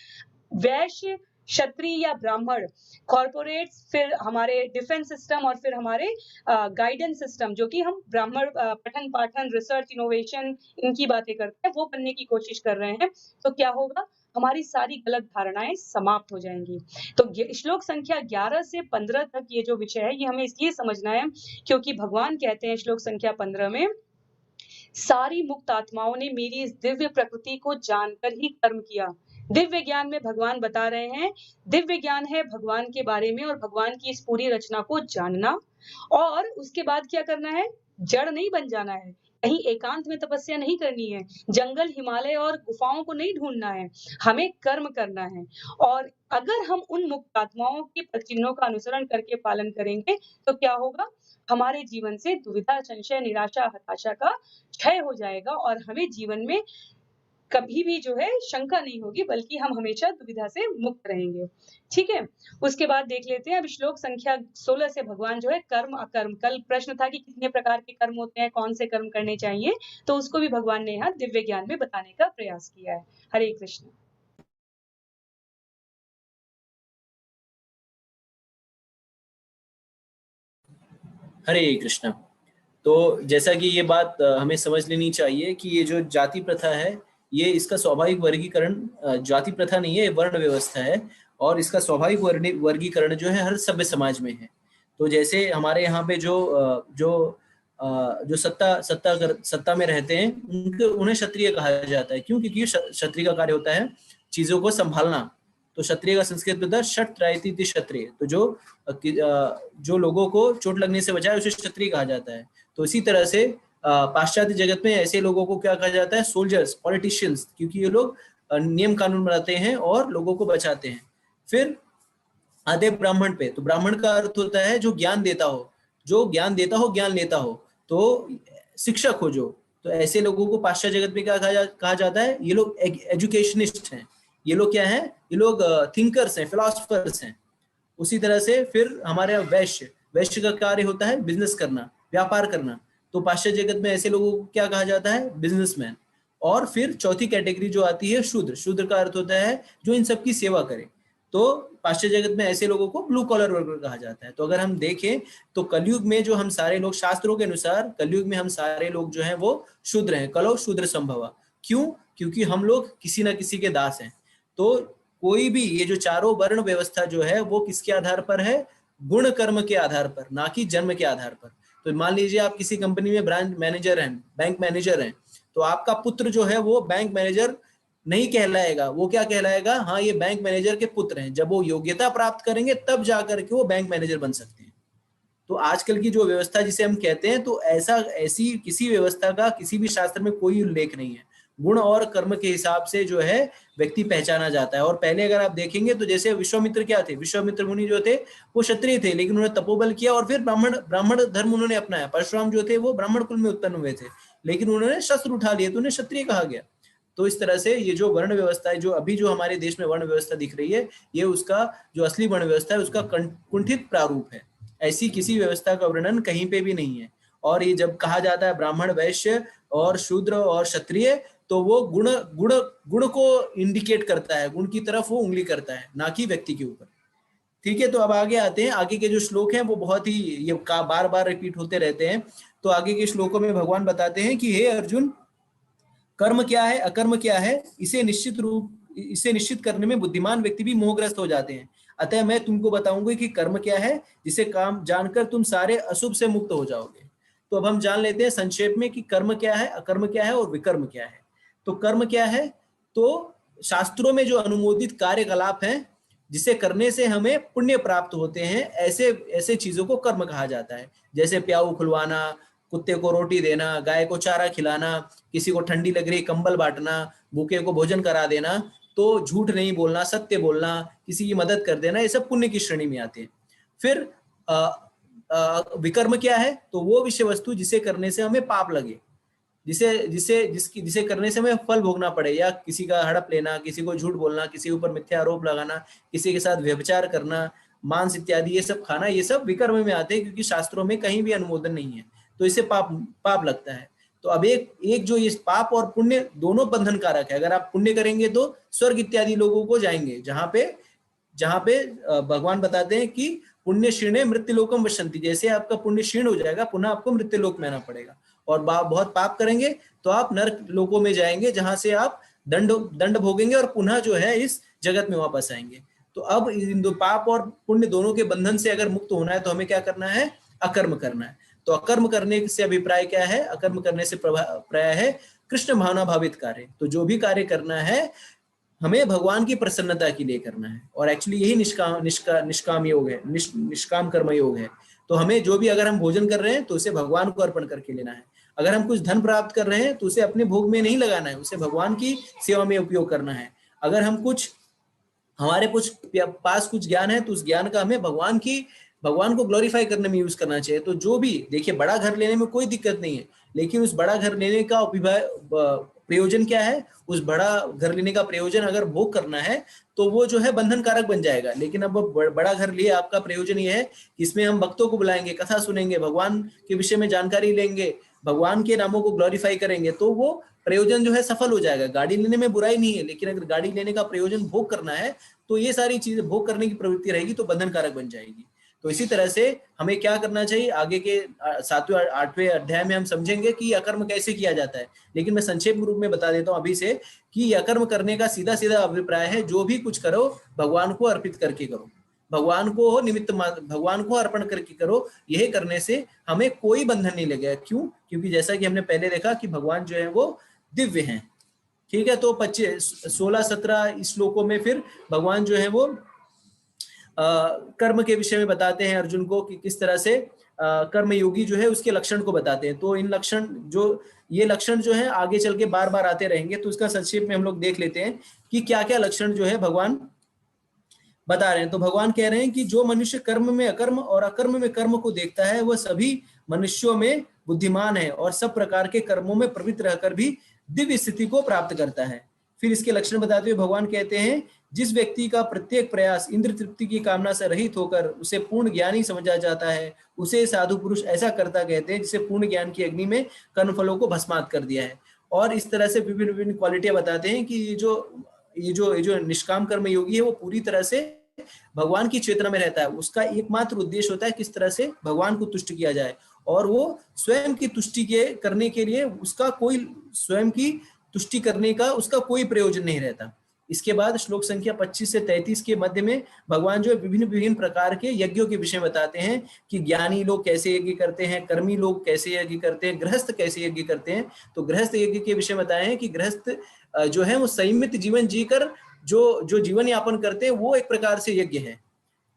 वैश्य, क्षत्रिय या ब्राह्मण, कॉर्पोरेट्स, फिर हमारे डिफेंस सिस्टम और फिर हमारे गाइडेंस सिस्टम, जो कि हम ब्राह्मण पठन पाठन, रिसर्च, इनोवेशन, इनकी बातें करते हैं, वो बनने की कोशिश कर रहे हैं, तो क्या होगा? हमारी सारी गलत धारणाएं समाप्त हो जाएंगी। तो श्लोक संख्या 11 से 15 तक ये जो विषय है, ये हमें इसलिए समझना है क्योंकि भगवान कहते हैं श्लोक संख्या 15 में, सारी मुक्त आत्माओं ने मेरी इस दिव्य प्रकृति को जानकर ही कर्म किया। दिव्य ज्ञान में भगवान बता रहे हैं, दिव्य ज्ञान है भगवान के बारे में और भगवान की इस पूरी रचना को जानना, और उसके बाद क्या करना है? जड़ नहीं बन जाना है, कहीं एकांत में तपस्या नहीं करनी है, जंगल, हिमालय और गुफाओं को नहीं ढूंढना है, हमें कर्म करना है। और अगर हम उन मुक्त आत्माओं के चिन्हों का अनुसरण करके पालन करेंगे तो क्या होगा? हमारे जीवन से दुविधा, संशय, निराशा, हताशा का क्षय हो जाएगा और हमें जीवन में कभी भी जो है शंका नहीं होगी, बल्कि हम हमेशा दुविधा से मुक्त रहेंगे। ठीक है? उसके बाद देख लेते हैं अब श्लोक संख्या 16 से भगवान जो है कर्म अकर्म, कल प्रश्न था कि कितने प्रकार के कर्म होते हैं, कौन से कर्म करने चाहिए, तो उसको भी भगवान ने यहाँ दिव्य ज्ञान में बताने का प्रयास किया है। हरे कृष्ण। हरे कृष्ण। तो जैसा कि ये बात हमें समझ लेनी चाहिए कि ये जो जाति प्रथा है, ये इसका स्वाभाविक वर्गीकरण जाति प्रथा नहीं है, वर्ण व्यवस्था है। और इसका स्वाभाविक वर्गीकरण जो है हर सभ्य समाज में है। तो जैसे हमारे यहाँ पे जो सत्ता में रहते हैं उन्हें क्षत्रिय कहा जाता है। क्यों? क्योंकि क्षत्रिय का कार्य होता है चीजों को संभालना। तो क्षत्रिय का संस्कृत होता है क्षत्रायति क्षत्रिय। तो जो लोगों को चोट लगने से बचाए उसे क्षत्रिय कहा जाता है। तो इसी तरह से पाश्चात्य जगत में ऐसे लोगों को क्या कहा जाता है? सोल्जर्स, पॉलिटिशियंस, क्योंकि ये लोग नियम कानून बनाते हैं और लोगों को बचाते हैं। फिर आधे ब्राह्मण पे, तो ब्राह्मण का अर्थ होता है जो ज्ञान देता हो, ज्ञान लेता हो, तो शिक्षक हो जो। तो ऐसे लोगों को पाश्चात्य जगत में क्या कहा जाता है? ये लोग एजुकेशनिस्ट हैं। ये लोग क्या हैं? ये लोग थिंकर्स हैं, फिलोसफर्स हैं। उसी तरह से फिर हमारे वैश्य का कार्य होता है बिजनेस करना, व्यापार करना। तो पाश्चात्य जगत में ऐसे लोगों को क्या कहा जाता है? बिजनेसमैन। और फिर चौथी कैटेगरी जो आती है शूद्र का अर्थ होता है जो इन सबकी सेवा करे। तो पाश्चात्य जगत में ऐसे लोगों को ब्लू कॉलर वर्कर कहा जाता है। तो अगर हम देखें तो कलयुग में जो हम सारे लोग, शास्त्रों के अनुसार कलयुग में हम सारे लोग जो हैं वो शूद्र हैं। कलौ शूद्र संभवा। क्यों? क्योंकि हम लोग किसी ना किसी के दास हैं। तो कोई भी ये जो चारों वर्ण व्यवस्था जो है वो किसके आधार पर है? गुण कर्म के आधार पर, ना कि जन्म के आधार पर। तो मान लीजिए आप किसी कंपनी में ब्रांच मैनेजर हैं, बैंक मैनेजर हैं, तो आपका पुत्र जो है वो बैंक मैनेजर नहीं कहलाएगा। वो क्या कहलाएगा? हाँ, ये बैंक मैनेजर के पुत्र हैं। जब वो योग्यता प्राप्त करेंगे तब जाकर के वो बैंक मैनेजर बन सकते हैं। तो आजकल की जो व्यवस्था जिसे हम कहते हैं, तो ऐसी किसी व्यवस्था का किसी भी शास्त्र में कोई उल्लेख नहीं है। गुण और कर्म के हिसाब से जो है व्यक्ति पहचाना जाता है। और पहले अगर आप देखेंगे तो जैसे विश्वामित्र क्या थे? विश्वामित्र मुनि जो थे वो क्षत्रिय थे, लेकिन उन्होंने तपोबल किया और फिर ब्राह्मण धर्म उन्होंने अपनाया। परशुराम जो थे वो ब्राह्मण कुल में उत्पन्न हुए थे, लेकिन उन्होंने शस्त्र उठा लिए तो उन्हें क्षत्रिय कहा गया। तो इस तरह से ये जो वर्ण व्यवस्था है, जो अभी जो हमारे देश में वर्ण व्यवस्था दिख रही है, ये उसका जो असली वर्ण व्यवस्था है उसका कुंठित प्रारूप है। ऐसी किसी व्यवस्था का वर्णन कहीं पे भी नहीं है। और ये जब कहा जाता है ब्राह्मण, वैश्य और शूद्र और क्षत्रिय, तो वो गुण को इंडिकेट करता है, गुण की तरफ वो उंगली करता है, ना कि व्यक्ति के ऊपर। ठीक है, तो अब आगे आते हैं। आगे के जो श्लोक हैं वो बहुत ही ये बार बार रिपीट होते रहते हैं। तो आगे के श्लोकों में भगवान बताते हैं कि हे अर्जुन, कर्म क्या है, अकर्म क्या है, इसे निश्चित करने में बुद्धिमान व्यक्ति भी मोहग्रस्त हो जाते हैं। अतः मैं तुमको बताऊंगा कि कर्म क्या है, जिसे काम जानकर तुम सारे अशुभ से मुक्त हो जाओगे। तो अब हम जान लेते हैं संक्षेप में कि कर्म क्या है, अकर्म क्या है और विकर्म क्या है। तो कर्म क्या है? तो शास्त्रों में जो अनुमोदित कार्यकलाप हैं जिसे करने से हमें पुण्य प्राप्त होते हैं, ऐसे चीजों को कर्म कहा जाता है। जैसे प्याऊ खुलवाना, कुत्ते को रोटी देना, गाय को चारा खिलाना, किसी को ठंडी लग रही कंबल बांटना, भूखे को भोजन करा देना, तो झूठ नहीं बोलना, सत्य बोलना, किसी की मदद कर देना, ये सब पुण्य की श्रेणी में आते हैं। फिर विकर्म क्या है? तो वो विषय वस्तु जिसे करने से हमें पाप लगे, जिसे करने से हमें फल भोगना पड़े, या किसी का हड़प लेना, किसी को झूठ बोलना, किसी के ऊपर मिथ्या आरोप लगाना, किसी के साथ व्यभिचार करना, मांस इत्यादि ये सब खाना, ये सब विकर्म में आते हैं, क्योंकि शास्त्रों में कहीं भी अनुमोदन नहीं है। तो इसे पाप लगता है। तो अब एक जो ये पाप और पुण्य दोनों बंधन कारक है। अगर आप पुण्य करेंगे तो स्वर्ग इत्यादि लोगों को जाएंगे, जहां पे भगवान बताते हैं कि पुण्य क्षीणे मृत्युलोकम वसंति। जैसे आपका पुण्य क्षीण हो जाएगा, पुनः आपको मृत्युलोक में आना पड़ेगा। और बहुत पाप करेंगे तो आप नरक लोकों में जाएंगे, जहां से आप दंड भोगेंगे और पुनः जो है इस जगत में वापस आएंगे। तो अब इन दो पाप और पुण्य दोनों के बंधन से अगर मुक्त होना है तो हमें क्या करना है? अकर्म करना है। तो अकर्म करने से अभिप्राय क्या है? अकर्म करने से प्राय है कृष्ण भावना भावित कार्य। तो जो भी कार्य करना है हमें भगवान की प्रसन्नता के लिए करना है। और एक्चुअली यही निष्काम योग है, निष्काम कर्म योग है। तो हमें जो भी, अगर हम भोजन कर रहे हैं तो उसे भगवान को अर्पण करके लेना है। अगर हम कुछ धन प्राप्त कर रहे हैं तो उसे अपने भोग में नहीं लगाना है, उसे भगवान की सेवा में उपयोग करना है। अगर हमारे पास कुछ ज्ञान है तो उस ज्ञान का हमें भगवान को ग्लोरीफाई करने में यूज करना चाहिए। तो जो भी, देखिए, बड़ा घर लेने में कोई दिक्कत नहीं है, लेकिन उस बड़ा घर लेने का प्रयोजन क्या है? उस बड़ा घर लेने का प्रयोजन अगर भोग करना है तो वो जो है बंधन कारक बन जाएगा। लेकिन अब बड़ा घर लिए आपका प्रयोजन ये है कि इसमें हम भक्तों को बुलाएंगे, कथा सुनेंगे, भगवान के विषय में जानकारी लेंगे, भगवान के नामों को ग्लोरीफाई करेंगे, तो वो प्रयोजन जो है सफल हो जाएगा। गाड़ी लेने में बुराई नहीं है, लेकिन अगर गाड़ी लेने का प्रयोजन भोग करना है तो ये सारी चीजें भोग करने की प्रवृत्ति रहेगी तो बंधन कारक बन जाएगी। तो इसी तरह से हमें क्या करना चाहिए, आगे के 7वें 8वें अध्याय में हम समझेंगे कि अकर्म कैसे किया जाता है, लेकिन मैं संक्षेप रूप में बता देता हूं अभी से कि अकर्म करने का सीधा सीधा अभिप्राय है जो भी कुछ करो भगवान को अर्पित करके करो, भगवान को निमित्त भगवान को अर्पण करके करो। यह करने से हमें कोई बंधन नहीं लगेगा। क्यों? क्योंकि जैसा कि हमने पहले देखा कि भगवान जो है वो दिव्य हैं। ठीक है, तो 16-17 श्लोकों में फिर भगवान जो है वो कर्म के विषय में बताते हैं अर्जुन को कि किस तरह से कर्म योगी जो है उसके लक्षण को बताते हैं। तो इन लक्षण ये लक्षण जो है आगे चल के बार बार आते रहेंगे, तो इसका संक्षेप में हम लोग देख लेते हैं कि क्या क्या लक्षण जो है भगवान बता रहे हैं। तो भगवान कह रहे हैं कि जो मनुष्य कर्म में अकर्म और अकर्म में कर्म को देखता है वह सभी मनुष्यों में बुद्धिमान है और सब प्रकार के कर्मों में प्रवृत्त रहकर भी दिव्य स्थिति को प्राप्त करता है। फिर इसके लक्षण बताते हुए भगवान कहते हैं जिस व्यक्ति का प्रत्येक प्रयास इंद्र तृप्ति की कामना से रहित होकर उसे पूर्ण ज्ञानी समझा जाता है उसे साधु पुरुष ऐसा करता कहते हैं जिसे पूर्ण ज्ञान की अग्नि में कर्मफलों को भस्मात कर दिया है। और इस तरह से विभिन्न विभिन्न क्वालिटियां बताते हैं कि ये जो निष्काम कर्म योगी है वो पूरी तरह से भगवान की चेतना में रहता है। उसका एकमात्र उद्देश्य होता है किस तरह से भगवान को तुष्ट किया जाए, और वो स्वयं की तुष्टि करने के लिए उसका कोई स्वयं की तुष्टि करने का उसका कोई प्रयोजन नहीं रहता। इसके बाद श्लोक संख्या 25 से 33 के मध्य में भगवान जो है विभिन्न विभिन्न प्रकार के यज्ञों के विषय बताते हैं कि ज्ञानी लोग कैसे यज्ञ करते हैं, कर्मी लोग कैसे यज्ञ करते हैं, गृहस्थ कैसे यज्ञ करते हैं। तो गृहस्थ यज्ञ के विषय बताए हैं कि गृहस्थ जो है वो संयमित जीवन जीकर जो जीवन यापन करते हैं वो एक प्रकार से यज्ञ है।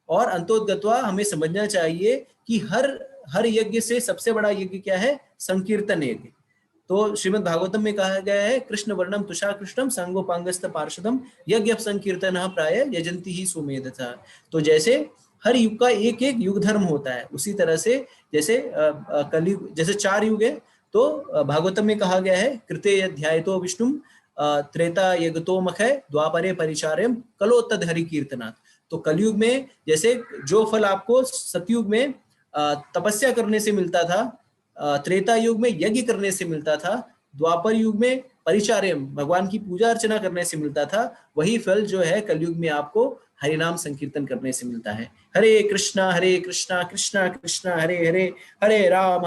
और अंतोदगत्वा हमें समझना चाहिए कि हर यज्ञ से सबसे बड़ा यज्ञ क्या है? संकीर्तन यज्ञ। तो श्रीमद् भागवतम में कहा गया है कृष्ण वर्णम तुषार कृष्णम संगोपांगस्त पार्षदम यज्ञ संकीर्तन प्राय यजंती ही सुमेधसा। तो जैसे हर युग का एक एक युग धर्म होता है, उसी तरह से जैसे कलयुग जैसे 4 युग है, तो भागवतम में कहा गया है कृते अध्यायतो विष्णुम त्रेता यज्ञतो मखय द्वापरे परिचार्यम कलो तद हरि कीर्तनात्। तो कलयुग में जैसे जो फल आपको सतयुग में तपस्या करने से मिलता था, त्रेता युग में यज्ञ करने से मिलता था, द्वापर युग में परिचार्यम भगवान की पूजा अर्चना करने से मिलता था, वही फल जो है कलयुग में आपको हरिनाम संकीर्तन करने से मिलता है। हरे कृष्णा कृष्णा कृष्णा हरे हरे, हरे राम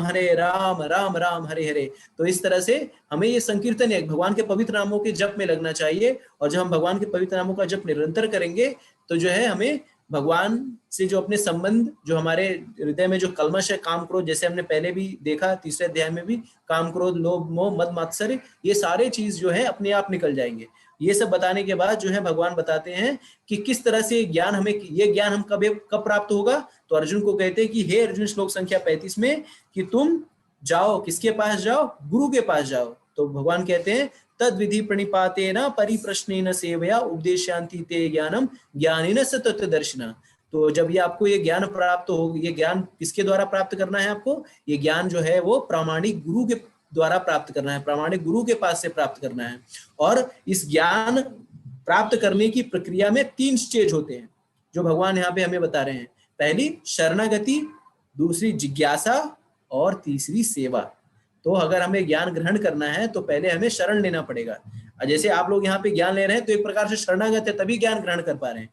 राम राम हरे हरे। तो इस तरह से हमें ये संकीर्तन है भगवान के पवित्र नामों के जप में लगना चाहिए। और जब हम भगवान के पवित्र नामों का जप निरंतर करेंगे तो जो है हमें भगवान से जो अपने संबंध, जो हमारे हृदय में जो कल्मश है, काम क्रोध, जैसे हमने पहले भी देखा 3रे अध्याय में भी, काम क्रोध लोभ मोह मद मात्सर्य, ये सारे चीज जो है अपने आप निकल जाएंगे। ये सब बताने के बाद जो है भगवान बताते हैं कि किस तरह से ज्ञान हमें, ये ज्ञान हम कब प्राप्त होगा। तो अर्जुन को कहते हैं कि हे अर्जुन, श्लोक संख्या 35 में कि तुम जाओ, किसके पास जाओ? गुरु के पास जाओ। तो भगवान कहते हैं तद विधि प्रणिपातेन परिप्रश्नेन सेवया उपदेशान्ति ते ज्ञानम ज्ञानिन सततदर्शिना। तो जब ये आपको ये ज्ञान प्राप्त हो, ये ज्ञान किसके द्वारा प्राप्त करना है आपको? ये ज्ञान जो है वो प्रामाणिक गुरु के द्वारा प्राप्त करना है, प्रामाणिक गुरु के पास से प्राप्त करना है। और इस ज्ञान प्राप्त करने की प्रक्रिया में 3 स्टेज होते हैं जो भगवान यहाँ पे हमें बता रहे हैं। पहली शरणागति, दूसरी जिज्ञासा और तीसरी सेवा। तो अगर हमें ज्ञान ग्रहण करना है तो पहले हमें शरण लेना पड़ेगा। जैसे आप लोग यहाँ पे ज्ञान ले रहे हैं तो एक प्रकार से शरणागत है, तभी ज्ञान ग्रहण कर पा रहे हैं।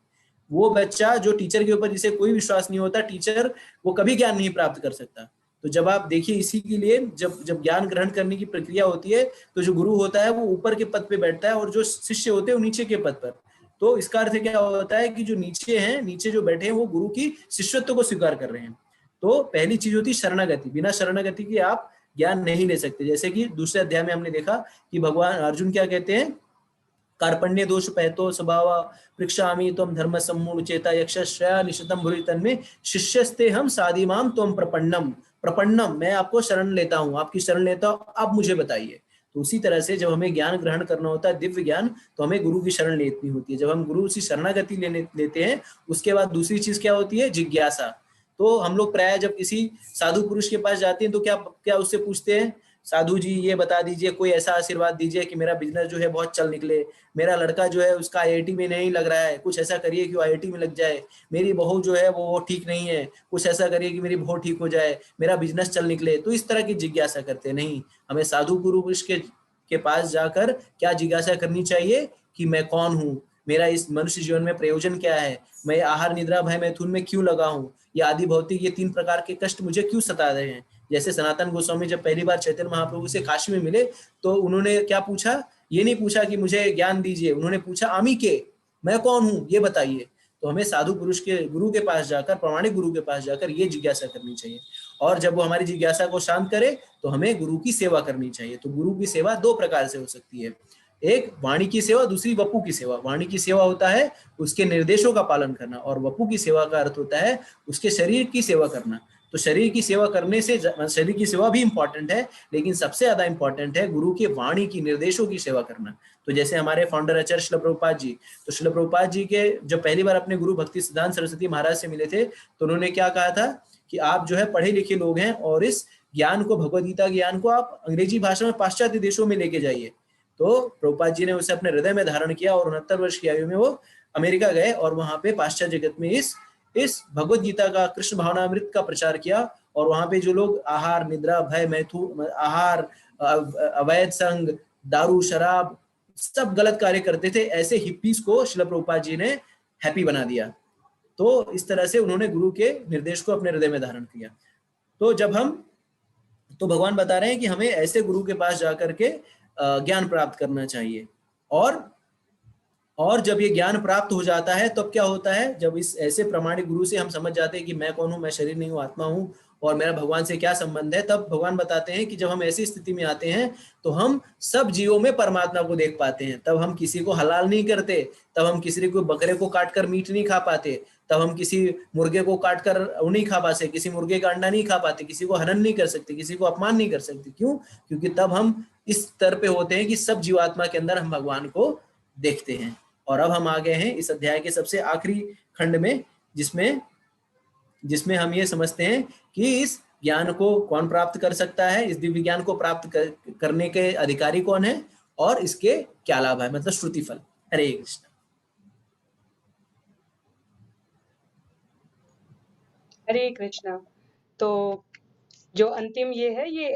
वो बच्चा जो टीचर के ऊपर जिसे कोई विश्वास नहीं होता, टीचर वो कभी ज्ञान नहीं प्राप्त कर सकता। तो जब आप देखिए, इसी के लिए जब ज्ञान ग्रहण करने की प्रक्रिया होती है तो जो गुरु होता है वो ऊपर के पद पे बैठता है और जो शिष्य होते हैं वो नीचे के पद पर। तो इसका अर्थ क्या होता है कि जो नीचे हैं, नीचे जो बैठे हैं वो गुरु की शिष्यत्व को स्वीकार कर रहे हैं। तो पहली चीज होती है शरणागति। बिना शरणागति के आप ज्ञान नहीं ले सकते। जैसे कि 2रे अध्याय में हमने देखा कि भगवान अर्जुन क्या कहते हैं, कार्पण्य दोष पहतो स्वभाव पृक्षामि त्वं धर्म सम्मूढ़ चेता यक्षश्रया निशतम भूरि तन्मे शिष्यस्ते हम साधिमाम त्वं प्रपन्नम, मैं आपको शरण लेता हूँ, आपकी शरण लेता हूँ, आप मुझे बताइए। तो उसी तरह से जब हमें ज्ञान ग्रहण करना होता है, दिव्य ज्ञान, तो हमें गुरु की शरण लेनी होती है। जब हम गुरु की शरणागति लेते हैं, उसके बाद दूसरी चीज क्या होती है? जिज्ञासा। तो हम लोग प्राय जब किसी साधु पुरुष के पास जाते हैं तो क्या उससे पूछते हैं, साधु जी ये बता दीजिए, कोई ऐसा आशीर्वाद दीजिए कि मेरा बिजनेस जो है बहुत चल निकले, मेरा लड़का जो है उसका IIT में नहीं लग रहा है, कुछ ऐसा करिए कि वो IIT में लग जाए, मेरी बहू जो है वो ठीक नहीं है, कुछ ऐसा करिए कि मेरी बहू ठीक हो जाए, मेरा बिजनेस चल निकले। तो इस तरह की जिज्ञासा करते नहीं, हमें साधु गुरु पुरुष के पास जाकर क्या जिज्ञासा करनी चाहिए कि मैं कौन हूँ, मेरा इस मनुष्य जीवन में प्रयोजन क्या है, मैं आहार निद्रा भय मैथुन में क्यों लगा हूँ, ये आदि भौतिक ये 3 प्रकार के कष्ट मुझे क्यों सता रहे हैं। जैसे सनातन गोस्वामी जब पहली बार चैतन्य महाप्रभु से काशी में मिले तो उन्होंने क्या पूछा, ये नहीं पूछा कि मुझे ज्ञान दीजिए, उन्होंने पूछा आमी के, मैं कौन हूँ ये बताइए। तो हमें साधु पुरुष के गुरु के पास जाकर, प्रामाणिक गुरु के पास जाकर ये जिज्ञासा करनी चाहिए, और जब वो हमारी जिज्ञासा को शांत करे तो हमें गुरु की सेवा करनी चाहिए। तो गुरु की सेवा 2 प्रकार से हो सकती है, एक वाणी की सेवा, दूसरी वपु की सेवा। वाणी की सेवा होता है उसके निर्देशों का पालन करना, और वपु की सेवा का अर्थ होता है उसके शरीर की सेवा करना। तो शरीर की सेवा करने से, शरीर की सेवा भी इंपॉर्टेंट है, लेकिन सबसे ज्यादा इंपॉर्टेंट है गुरु के वाणी की, निर्देशों की सेवा करना। तो जैसे हमारे फाउंडर आचार्य श्रील प्रभुपाद जी, तो श्रील प्रभुपाद जी के जब पहली बार अपने गुरु भक्ति सिद्धांत सरस्वती महाराज से मिले थे तो उन्होंने क्या कहा था कि आप जो है पढ़े लिखे लोग हैं और इस ज्ञान को, भगवद गीता ज्ञान को आप अंग्रेजी भाषा में पाश्चात्य देशों में लेके जाइए। तो प्रभुपाद जी ने उसे अपने हृदय में धारण किया और 69 वर्ष की आयु में वो अमेरिका गए और वहां पे पाश्चात्य जगत में इस भगवद गीता का, कृष्ण भावनामृत का प्रचार किया। और वहां पे जो लोग आहार निद्रा भय मैथुन, आहार, अवैध संग, दारू शराब, सब गलत कार्य करते थे, ऐसे हिप्पीज को श्रील प्रभुपाद जी ने हैप्पी बना दिया। तो इस तरह से उन्होंने गुरु के निर्देश को अपने हृदय में धारण किया। तो भगवान बता रहे हैं कि हमें ऐसे गुरु के पास जाकर के ज्ञान प्राप्त करना चाहिए। और जब ये ज्ञान प्राप्त हो जाता है तब क्या होता है, जब इस ऐसे प्रमाणिक गुरु से हम समझ जाते हैं कि मैं कौन हूं, मैं शरीर नहीं हूं, आत्मा हूं और मेरा भगवान से क्या संबंध है, तब भगवान बताते हैं कि जब हम ऐसी स्थिति में आते हैं तो हम सब जीवों में परमात्मा को देख पाते हैं। तब हम किसी को हलाल नहीं करते, तब हम किसी को बकरे को काटकर मीट नहीं खा पाते, तब हम किसी मुर्गे को काटकर वो नहीं खा पाते, किसी मुर्गे का अंडा नहीं खा पाते, किसी को हनन नहीं कर सकते, किसी को अपमान नहीं कर सकते। क्यों? क्योंकि तब हम इस स्तर पे होते हैं कि सब जीवात्मा के अंदर हम भगवान को देखते हैं। और अब हम आ गए हैं इस अध्याय के सबसे आखिरी खंड में, जिसमें हम ये समझते हैं कि इस ज्ञान को कौन प्राप्त कर सकता है, इस दिव्य ज्ञान को प्राप्त करने के अधिकारी कौन है और इसके क्या लाभ है, मतलब श्रुति फल। हरे कृष्ण। हरे कृष्णा। तो जो अंतिम ये है, ये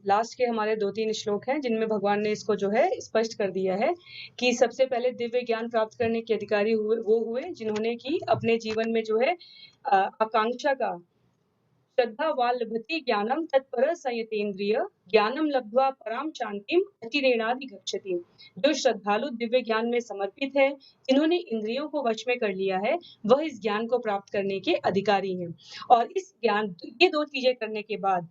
लास्ट के हमारे 2-3 श्लोक हैं जिनमें भगवान ने इसको जो है स्पष्ट कर दिया है कि सबसे पहले दिव्य ज्ञान प्राप्त करने के अधिकारी वो हुए जिन्होंने की अपने जीवन में जो है आकांक्षा का, श्रद्धा वा लभते ज्ञानम तत्पर संयतेन्द्रिय ज्ञानम लब्ध्वा पराम शांतिम अचिरेणाधिगच्छति। जो श्रद्धालु दिव्य ज्ञान में समर्पित है, जिन्होंने इंद्रियों को वश में कर लिया है, वह इस ज्ञान को प्राप्त करने के अधिकारी हैं। और इस ज्ञान, ये 2 चीजें करने के बाद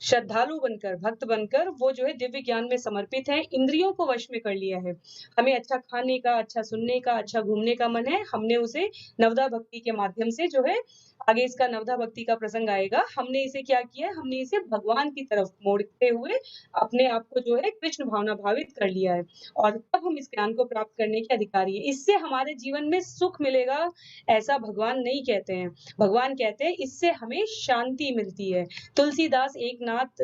श्रद्धालु बनकर, भक्त बनकर वो जो है दिव्य ज्ञान में समर्पित है, इंद्रियों को वश में कर लिया है। हमें अच्छा खाने का, अच्छा सुनने का, अच्छा घूमने का मन है, हमने उसे नवदा भक्ति के माध्यम से जो है, आगे इसका नवदा भक्ति का प्रसंग आएगा, हमने इसे क्या किया, हमने इसे भगवान की तरफ मोड़ते हुए अपने आप को जो है कृष्ण भावना भावित कर लिया है, और तब हम इस ज्ञान को प्राप्त करने के अधिकारी हैं। इससे हमारे जीवन में सुख मिलेगा ऐसा भगवान नहीं कहते हैं। भगवान कहते हैं इससे हमें शांति मिलती है। तुलसीदास, एकनाथ,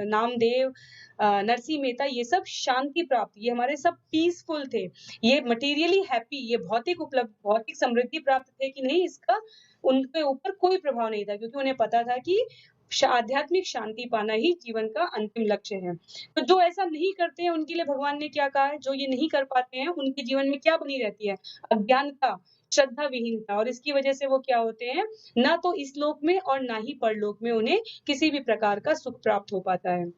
नामदेव, नरसिंह मेहता, ये सब शांति प्राप्त, ये हमारे सब पीसफुल थे, ये मटेरियली हैप्पी, ये भौतिक समृद्धि प्राप्त थे कि नहीं, इसका उनके ऊपर कोई प्रभाव नहीं था, क्योंकि उन्हें पता था कि आध्यात्मिक शांति पाना ही जीवन का अंतिम लक्ष्य है। तो जो ऐसा नहीं करते हैं उनके लिए भगवान ने क्या कहा है, जो ये नहीं कर पाते हैं उनके जीवन में क्या बनी रहती है, अज्ञानता, श्रद्धा विहीनता, और इसकी वजह से वो क्या होते हैं, ना तो इस लोक में और ना ही परलोक में उन्हें किसी भी प्रकार का सुख प्राप्त हो पाता है।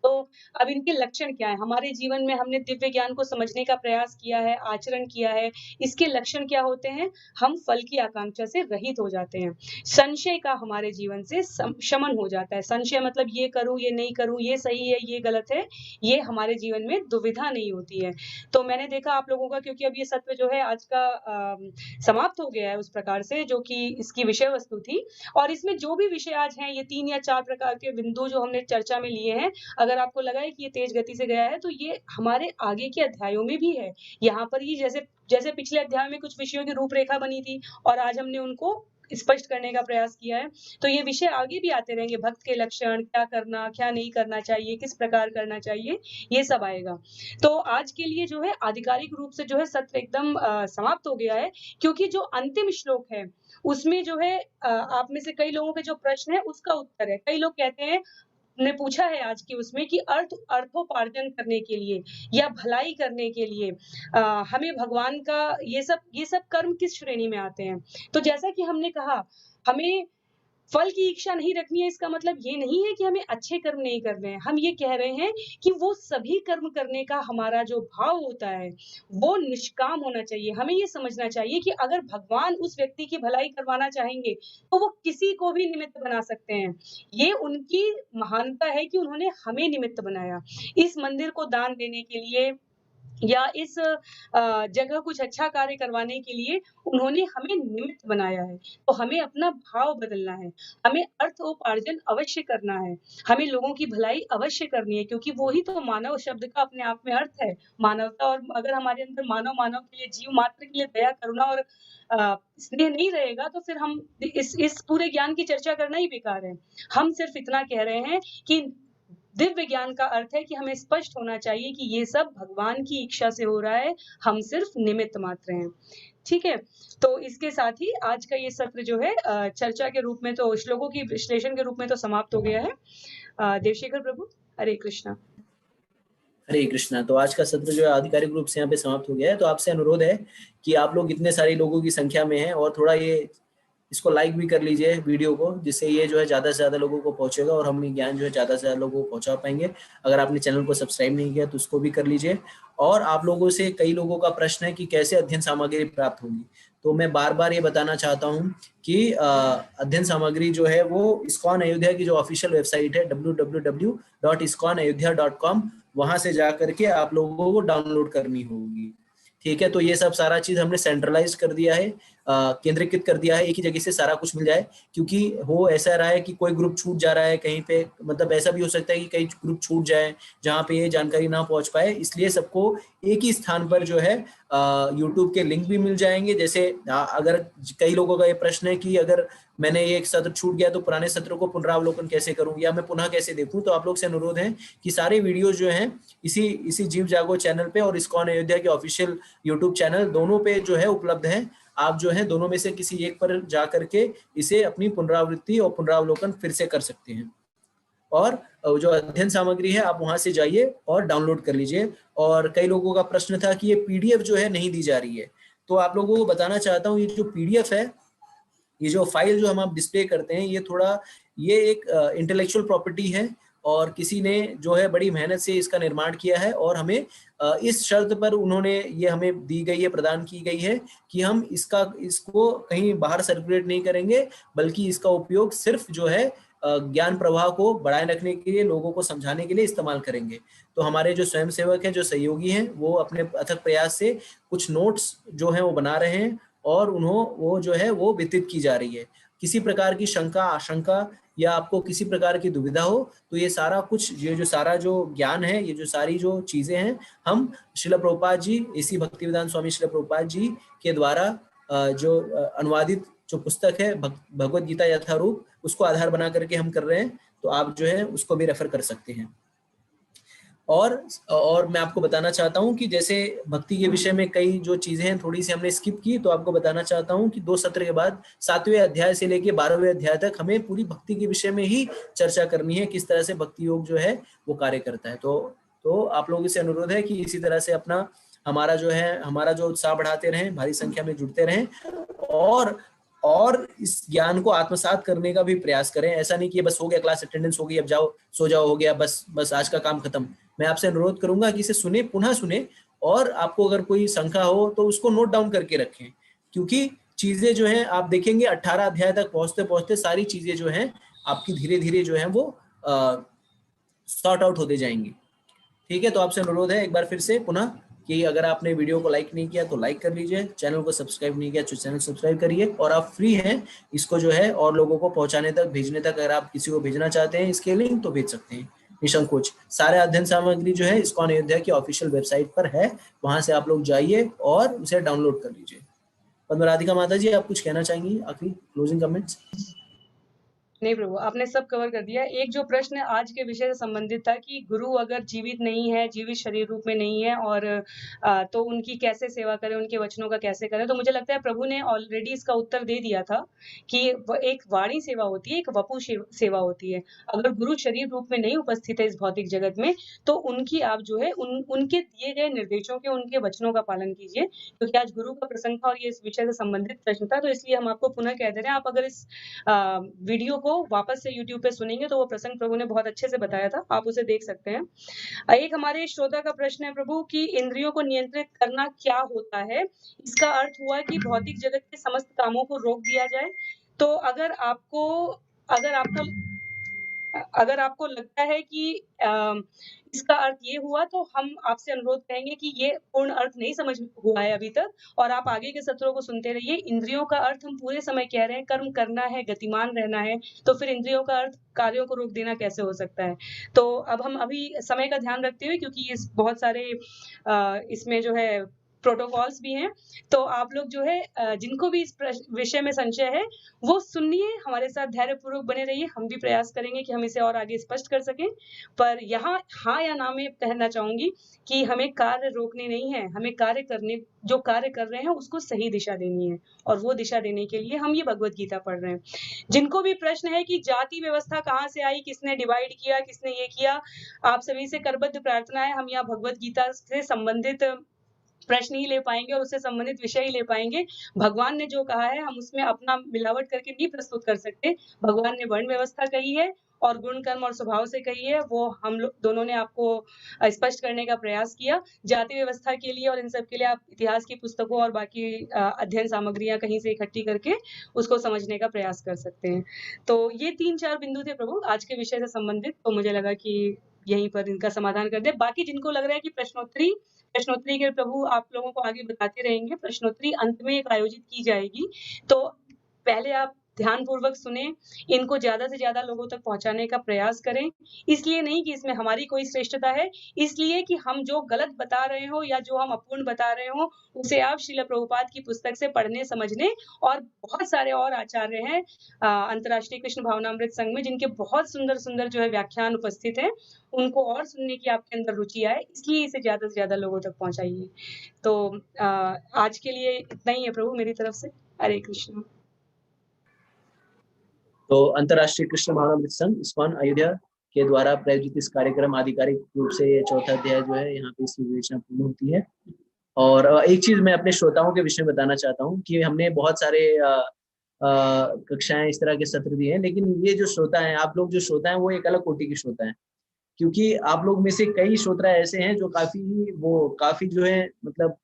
तो अब इनके लक्षण क्या है, हमारे जीवन में हमने दिव्य ज्ञान को समझने का प्रयास किया है, आचरण किया है, इसके लक्षण क्या होते हैं, हम फल की आकांक्षा से रहित हो जाते हैं, संशय का हमारे जीवन से शमन हो जाता है। संशय मतलब ये करूं, ये नहीं करूं, ये सही है, ये गलत है, ये हमारे जीवन में दुविधा नहीं होती है। तो मैंने देखा आप लोगों का, क्योंकि अब ये सत्व जो है आज का समाप्त हो गया है उस प्रकार से जो कि इसकी विषय वस्तु थी, और इसमें जो भी विषय आज हैं, ये 3 या 4 प्रकार के बिंदु जो हमने चर्चा में लिए हैं, अगर आपको लगा है कि ये तेज गति से गया है तो ये हमारे आगे के अध्यायों में भी है। यहाँ पर ही जैसे पिछले अध्याय में कुछ विषयों की रूपरेखा बनी थी और आज हमने उनको स्पष्ट करने का प्रयास किया है, तो ये विषय आगे भी आते रहेंगे। भक्त के लक्षण, क्या करना, क्या नहीं करना चाहिए, किस प्रकार करना चाहिए, ये सब आएगा। तो आज के लिए जो है आधिकारिक रूप से जो है सत्र एकदम समाप्त हो गया है, क्योंकि जो अंतिम श्लोक है उसमें जो है आप में से कई लोगों के जो प्रश्न है उसका उत्तर है। कई लोग कहते हैं ने पूछा है आज की उसमें कि अर्थोपार्जन करने के लिए या भलाई करने के लिए हमें भगवान का ये सब कर्म किस श्रेणी में आते हैं? तो जैसा कि हमने कहा, हमें फल की इच्छा नहीं रखनी है, इसका मतलब ये नहीं है कि हमें अच्छे कर्म नहीं करने हैं। हम ये कह रहे हैं कि वो सभी कर्म करने का हमारा जो भाव होता है, वो निष्काम होना चाहिए। हमें ये समझना चाहिए कि अगर भगवान उस व्यक्ति की भलाई करवाना चाहेंगे, तो वो किसी को भी निमित्त बना सकते हैं। ये उनकी महानता है कि उन्होंने हमें निमित्त बनाया। इस मंदिर को दान देने के लिए या इस जगह कुछ अच्छा कार्य करवाने के लिए उन्होंने हमें निमित्त बनाया है। तो हमें अपना भाव बदलना है, हमें अर्थोपार्जन अवश्य करना है, हमें लोगों की भलाई अवश्य करनी है क्योंकि वो ही तो मानव शब्द का अपने आप में अर्थ है, मानवता। और अगर हमारे अंदर मानव के लिए, जीव मात्र के लिए दया, करुणा और स्नेह नहीं रहेगा तो फिर हम इस पूरे ज्ञान की चर्चा करना ही बेकार है। हम सिर्फ इतना कह रहे हैं कि दिव्य ज्ञान का अर्थ है कि हमें स्पष्ट होना चाहिए कि ये सब भगवान की इच्छा से हो रहा है, हम सिर्फ निमित्त मात्र हैं। ठीक है? तो इसके साथ ही आज का ये सत्र जो है चर्चा के रूप में तो श्लोकों की विश्लेषण के रूप में तो समाप्त हो गया है। देवशेखर प्रभु, हरे कृष्णा। हरे कृष्णा। तो आज का सत्र जो है आधिकारिक रूप से यहाँ पे समाप्त हो गया है। तो आपसे अनुरोध है कि आप लोग इतने सारे लोगों की संख्या में हैं और थोड़ा ये इसको लाइक भी कर लीजिए वीडियो को, जिससे ये जो है ज़्यादा से ज़्यादा लोगों को पहुंचेगा और हम ज्ञान जो है ज़्यादा से ज़्यादा लोगों को पहुंचा पाएंगे। अगर आपने चैनल को सब्सक्राइब नहीं किया तो उसको भी कर लीजिए। और आप लोगों से कई लोगों का प्रश्न है कि कैसे अध्ययन सामग्री प्राप्त होगी, तो मैं बार बार ये बताना चाहता हूँ कि अध्ययन सामग्री जो है वो इस्कॉन अयोध्या की जो ऑफिशियल वेबसाइट है www.iskonayodhya.com, वहां से जा करके आप लोगों को डाउनलोड करनी होगी। ठीक है? तो ये सब सारा चीज हमने सेंट्रलाइज कर दिया है, केंद्रीकृत कर दिया है, एक ही जगह से सारा कुछ मिल जाए। क्योंकि हो ऐसा रहा है कि कोई ग्रुप छूट जा रहा है कहीं पे, मतलब ऐसा भी हो सकता है कि कई ग्रुप छूट जाए जहाँ पे ये जानकारी ना पहुंच पाए, इसलिए सबको एक ही स्थान पर जो है यूट्यूब के लिंक भी मिल जाएंगे। जैसे अगर कई लोगों का ये प्रश्न है कि अगर मैंने ये एक सत्र छूट गया तो पुराने सत्र को पुनरावलोकन कैसे करूं या मैं पुनः कैसे देखूं, तो आप लोग से अनुरोध है कि सारे वीडियो जो हैं इसी जीव जागो चैनल पे और इस्कॉन अयोध्या के ऑफिशियल यूट्यूब चैनल, दोनों पे जो है उपलब्ध है। आप जो है दोनों में से किसी एक पर जा करके इसे अपनी पुनरावृत्ति और पुनरावलोकन फिर से कर सकते हैं। और जो अध्ययन सामग्री है आप वहां से जाइए और डाउनलोड कर लीजिए। और कई लोगों का प्रश्न था कि ये पीडीएफ जो है नहीं दी जा रही है, तो आप लोगों को बताना चाहता हूँ ये जो पीडीएफ है, ये जो फाइल जो हम आप डिस्प्ले करते हैं, ये एक इंटेलेक्चुअल प्रॉपर्टी है और किसी ने जो है बड़ी मेहनत से इसका निर्माण किया है और हमें इस शर्त पर उन्होंने ये हमें दी गई है, प्रदान की गई है कि हम इसको कहीं बाहर सर्कुलेट नहीं करेंगे, बल्कि इसका उपयोग सिर्फ जो है ज्ञान प्रवाह को बढ़ाए रखने के लिए, लोगों को समझाने के लिए इस्तेमाल करेंगे। तो हमारे जो स्वयंसेवक हैं, जो सहयोगी हैं, वो अपने अथक प्रयास से कुछ नोट्स जो हैं वो बना रहे हैं और वो जो है वो वितरित की जा रही है। किसी प्रकार की शंका, आशंका या आपको किसी प्रकार की दुविधा हो तो ये सारा कुछ, ये जो सारा जो ज्ञान है, ये जो सारी जो चीजें हैं, हम श्रील प्रभुपाद जी, इसी भक्तिवेदांत स्वामी श्रील प्रभुपाद जी के द्वारा जो अनुवादित जो पुस्तक है भगवत गीता यथारूप, उसको आधार बना करके हम कर रहे हैं। तो आप जो है उसको भी रेफर कर सकते हैं। और मैं आपको बताना चाहता हूं कि जैसे भक्ति के विषय में कई जो चीजें हैं थोड़ी सी हमने स्किप की, तो आपको बताना चाहता हूं कि 2 सत्र के बाद 7वें अध्याय से लेके 12वें अध्याय तक हमें पूरी भक्ति के विषय में ही चर्चा करनी है, किस तरह से भक्ति योग जो है वो कार्य करता है। तो आप लोगों से अनुरोध है कि इसी तरह से हमारा जो उत्साह बढ़ाते रहें, भारी संख्या में जुड़ते रहें और इस ज्ञान को आत्मसात करने का भी प्रयास करें। ऐसा नहीं कि बस हो गया, क्लास अटेंडेंस हो गई, अब जाओ सो जाओ, हो गया, बस आज का काम खत्म। मैं आपसे अनुरोध करूंगा कि इसे सुने, पुनः सुने, और आपको अगर कोई शंका हो तो उसको नोट डाउन करके रखें, क्योंकि चीजें जो हैं आप देखेंगे 18 अध्याय तक पहुंचते पहुंचते सारी चीजें जो हैं आपकी धीरे धीरे जो है वो सॉर्ट आउट होते जाएंगी। ठीक है? तो आपसे अनुरोध है एक बार फिर से पुनः कि अगर आपने वीडियो को लाइक नहीं किया तो लाइक कर लीजिए, चैनल को सब्सक्राइब नहीं किया तो चैनल सब्सक्राइब करिए, और आप फ्री हैं इसको जो है और लोगों को पहुंचाने तक, भेजने तक। अगर आप किसी को भेजना चाहते हैं इसके लिंक तो भेज सकते हैं निसंकोच। सारे अध्ययन सामग्री जो है इस्कॉन अयोध्या की ऑफिशियल वेबसाइट पर है, वहां से आप लोग जाइए और उसे डाउनलोड कर लीजिए। पद्म राधिका माता जी, आप कुछ कहना चाहेंगी? आखिरी क्लोजिंग कमेंट्स। नहीं प्रभु, आपने सब कवर कर दिया। एक जो प्रश्न आज के विषय से संबंधित था कि गुरु अगर जीवित नहीं है, जीवित शरीर रूप में नहीं है और तो उनकी कैसे सेवा करें, उनके वचनों का कैसे करें? तो मुझे लगता है प्रभु ने ऑलरेडी इसका उत्तर दे दिया था कि व एक वाणी सेवा होती है, एक वपु सेवा होती है। अगर गुरु शरीर रूप में नहीं उपस्थित है इस भौतिक जगत में, तो उनकी आप जो है उनके दिए गए निर्देशों के, उनके वचनों का पालन कीजिए। क्योंकि आज गुरु का प्रसंग था और ये इस विषय से संबंधित प्रश्न था, तो इसलिए हम आपको पुनः कह दे रहे हैं, आप अगर इस वीडियो को वापस से यूट्यूब पे सुनेंगे तो वो प्रसंग प्रभु ने बहुत अच्छे से बताया था, आप उसे देख सकते हैं। एक हमारे श्रोता का प्रश्न है प्रभु कि इंद्रियों को नियंत्रित करना क्या होता है? इसका अर्थ हुआ कि भौतिक जगत के समस्त कामों को रोक दिया जाए। तो अगर आपको अगर आपको लगता है कि इसका अर्थ ये हुआ, तो हम आपसे अनुरोध करेंगे कि ये पूर्ण अर्थ नहीं समझ हुआ है अभी तक और आप आगे के सत्रों को सुनते रहिए। इंद्रियों का अर्थ हम पूरे समय कह रहे हैं, कर्म करना है, गतिमान रहना है, तो फिर इंद्रियों का अर्थ कार्यों को रोक देना कैसे हो सकता है? तो अब हम अभी समय का ध्यान रखते हुए, क्योंकि इस बहुत सारे इसमें जो है प्रोटोकॉल्स भी हैं, तो आप लोग जो है जिनको भी इस विषय में संशय है, वो सुनिए, हमारे साथ धैर्यपूर्वक बने रहिए। हम भी प्रयास करेंगे कि हम इसे और आगे स्पष्ट कर सकें। पर यहाँ हाँ या ना में कहना चाहूँगी कि हमें कार्य रोकने नहीं है, हमें जो कार्य कर रहे हैं उसको सही दिशा देनी है और वो दिशा देने के लिए हम ये भगवत गीता पढ़ रहे हैं। जिनको भी प्रश्न है कि जाति व्यवस्था कहाँ से आई, किसने डिवाइड किया, किसने ये किया, आप सभी से करबद्ध प्रार्थना है, हम यहाँ भगवत गीता से संबंधित प्रश्न ही ले पाएँगे और उससे संबंधित विषय ही ले पाएँगे। भगवान ने जो कहा है हम उसमें अपना मिलावट करके नहीं प्रस्तुत कर सकते। भगवान ने वर्ण व्यवस्था कही है और गुण, कर्म और स्वभाव से कही है, वो हम लोग दोनों ने आपको स्पष्ट करने का प्रयास किया। जाति व्यवस्था के लिए और इन सब के लिए आप इतिहास की पुस्तकों और बाकी अध्ययन सामग्रियाँ कहीं से इकट्ठी करके उसको समझने का प्रयास कर सकते हैं। तो ये 3-4 बिंदु थे प्रभु आज के विषय से संबंधित, तो मुझे लगा कि यहीं पर इनका समाधान कर दें। बाकी जिनको लग रहा है कि प्रश्नोत्तरी के प्रभु आप लोगों को आगे बताते रहेंगे। प्रश्नोत्तरी अंत में एक आयोजित की जाएगी, तो पहले आप ध्यानपूर्वक सुनें, इनको ज़्यादा से ज़्यादा लोगों तक पहुँचाने का प्रयास करें। इसलिए नहीं कि इसमें हमारी कोई श्रेष्ठता है, इसलिए कि हम जो गलत बता रहे हों या जो हम अपूर्ण बता रहे हों, उसे आप श्रील प्रभुपाद की पुस्तक से पढ़ने, समझने और बहुत सारे और आचार्य हैं अंतर्राष्ट्रीय कृष्ण भावनामृत संघ में, जिनके बहुत सुंदर-सुंदर जो है व्याख्यान उपस्थित हैं, उनको और सुनने की आपके अंदर रुचि आए, इसलिए इसे ज़्यादा से ज़्यादा लोगों तक पहुँचाइए। तो आज के लिए इतना ही है प्रभु मेरी तरफ से। हरे कृष्ण। तो अंतर्राष्ट्रीय कृष्ण भावनामृत संघ इस्कॉन अयोध्या के द्वारा प्रायोजित इस कार्यक्रम आधिकारिक रूप से ये चौथा अध्याय जो है यहाँ पे इसकी विवेचना पूर्ण होती है। और एक चीज मैं अपने श्रोताओं के विषय में बताना चाहता हूँ कि हमने बहुत सारे कक्षाएं इस तरह के सत्र दिए हैं, लेकिन ये जो श्रोता हैं, आप लोग जो श्रोता हैं वो एक अलग कोटि के श्रोता हैं, क्योंकि आप लोग में से कई श्रोता ऐसे हैं जो काफी जो है मतलब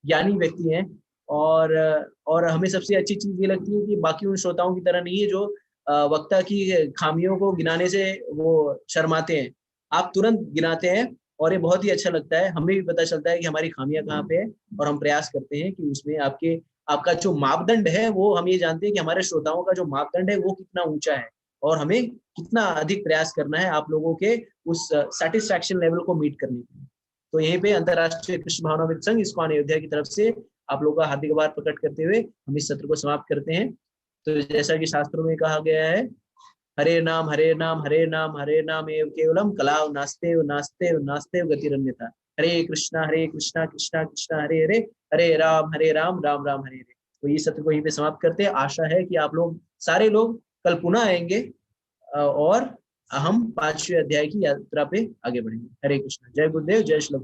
ज्ञानी व्यक्ति हैं। और हमें सबसे अच्छी चीज ये लगती है कि बाकी उन श्रोताओं की तरह नहीं है जो वक्ता की खामियों को गिनाने से वो शर्माते हैं। आप तुरंत गिनाते हैं और ये बहुत ही अच्छा लगता है। हमें भी पता चलता है कि हमारी खामियां कहाँ पे है और हम प्रयास करते हैं कि उसमें आपका जो मापदंड है वो हम ये जानते हैं कि हमारे श्रोताओं का जो मापदंड है वो कितना ऊंचा है और हमें कितना अधिक प्रयास करना है आप लोगों के उस सेटिस्फैक्शन लेवल को मीट करने के लिए। तो यहीं पे अंतर्राष्ट्रीय कृष्ण भावनामृत संघ इस्कॉन अयोध्या की तरफ से आप लोगों का हार्दिक आभार प्रकट करते हुए हम इस सत्र को समाप्त करते हैं। तो जैसा कि शास्त्रों में कहा गया है, हरे नाम हरे नाम हरे नाम हरे नाम एव केवलम कलाव नास्तेव नास्तेव नास्तेव गतिरन्यथा। हरे कृष्णा कृष्णा कृष्णा हरे हरे हरे राम राम राम हरे हरे। तो ये सत्र को यहीं पे समाप्त करते हैं। आशा है कि आप लोग सारे लोग कल पुनः आएंगे और हम 5वें अध्याय की यात्रा पे आगे बढ़ेंगे। हरे कृष्णा। जय गुरुदेव, जय श्री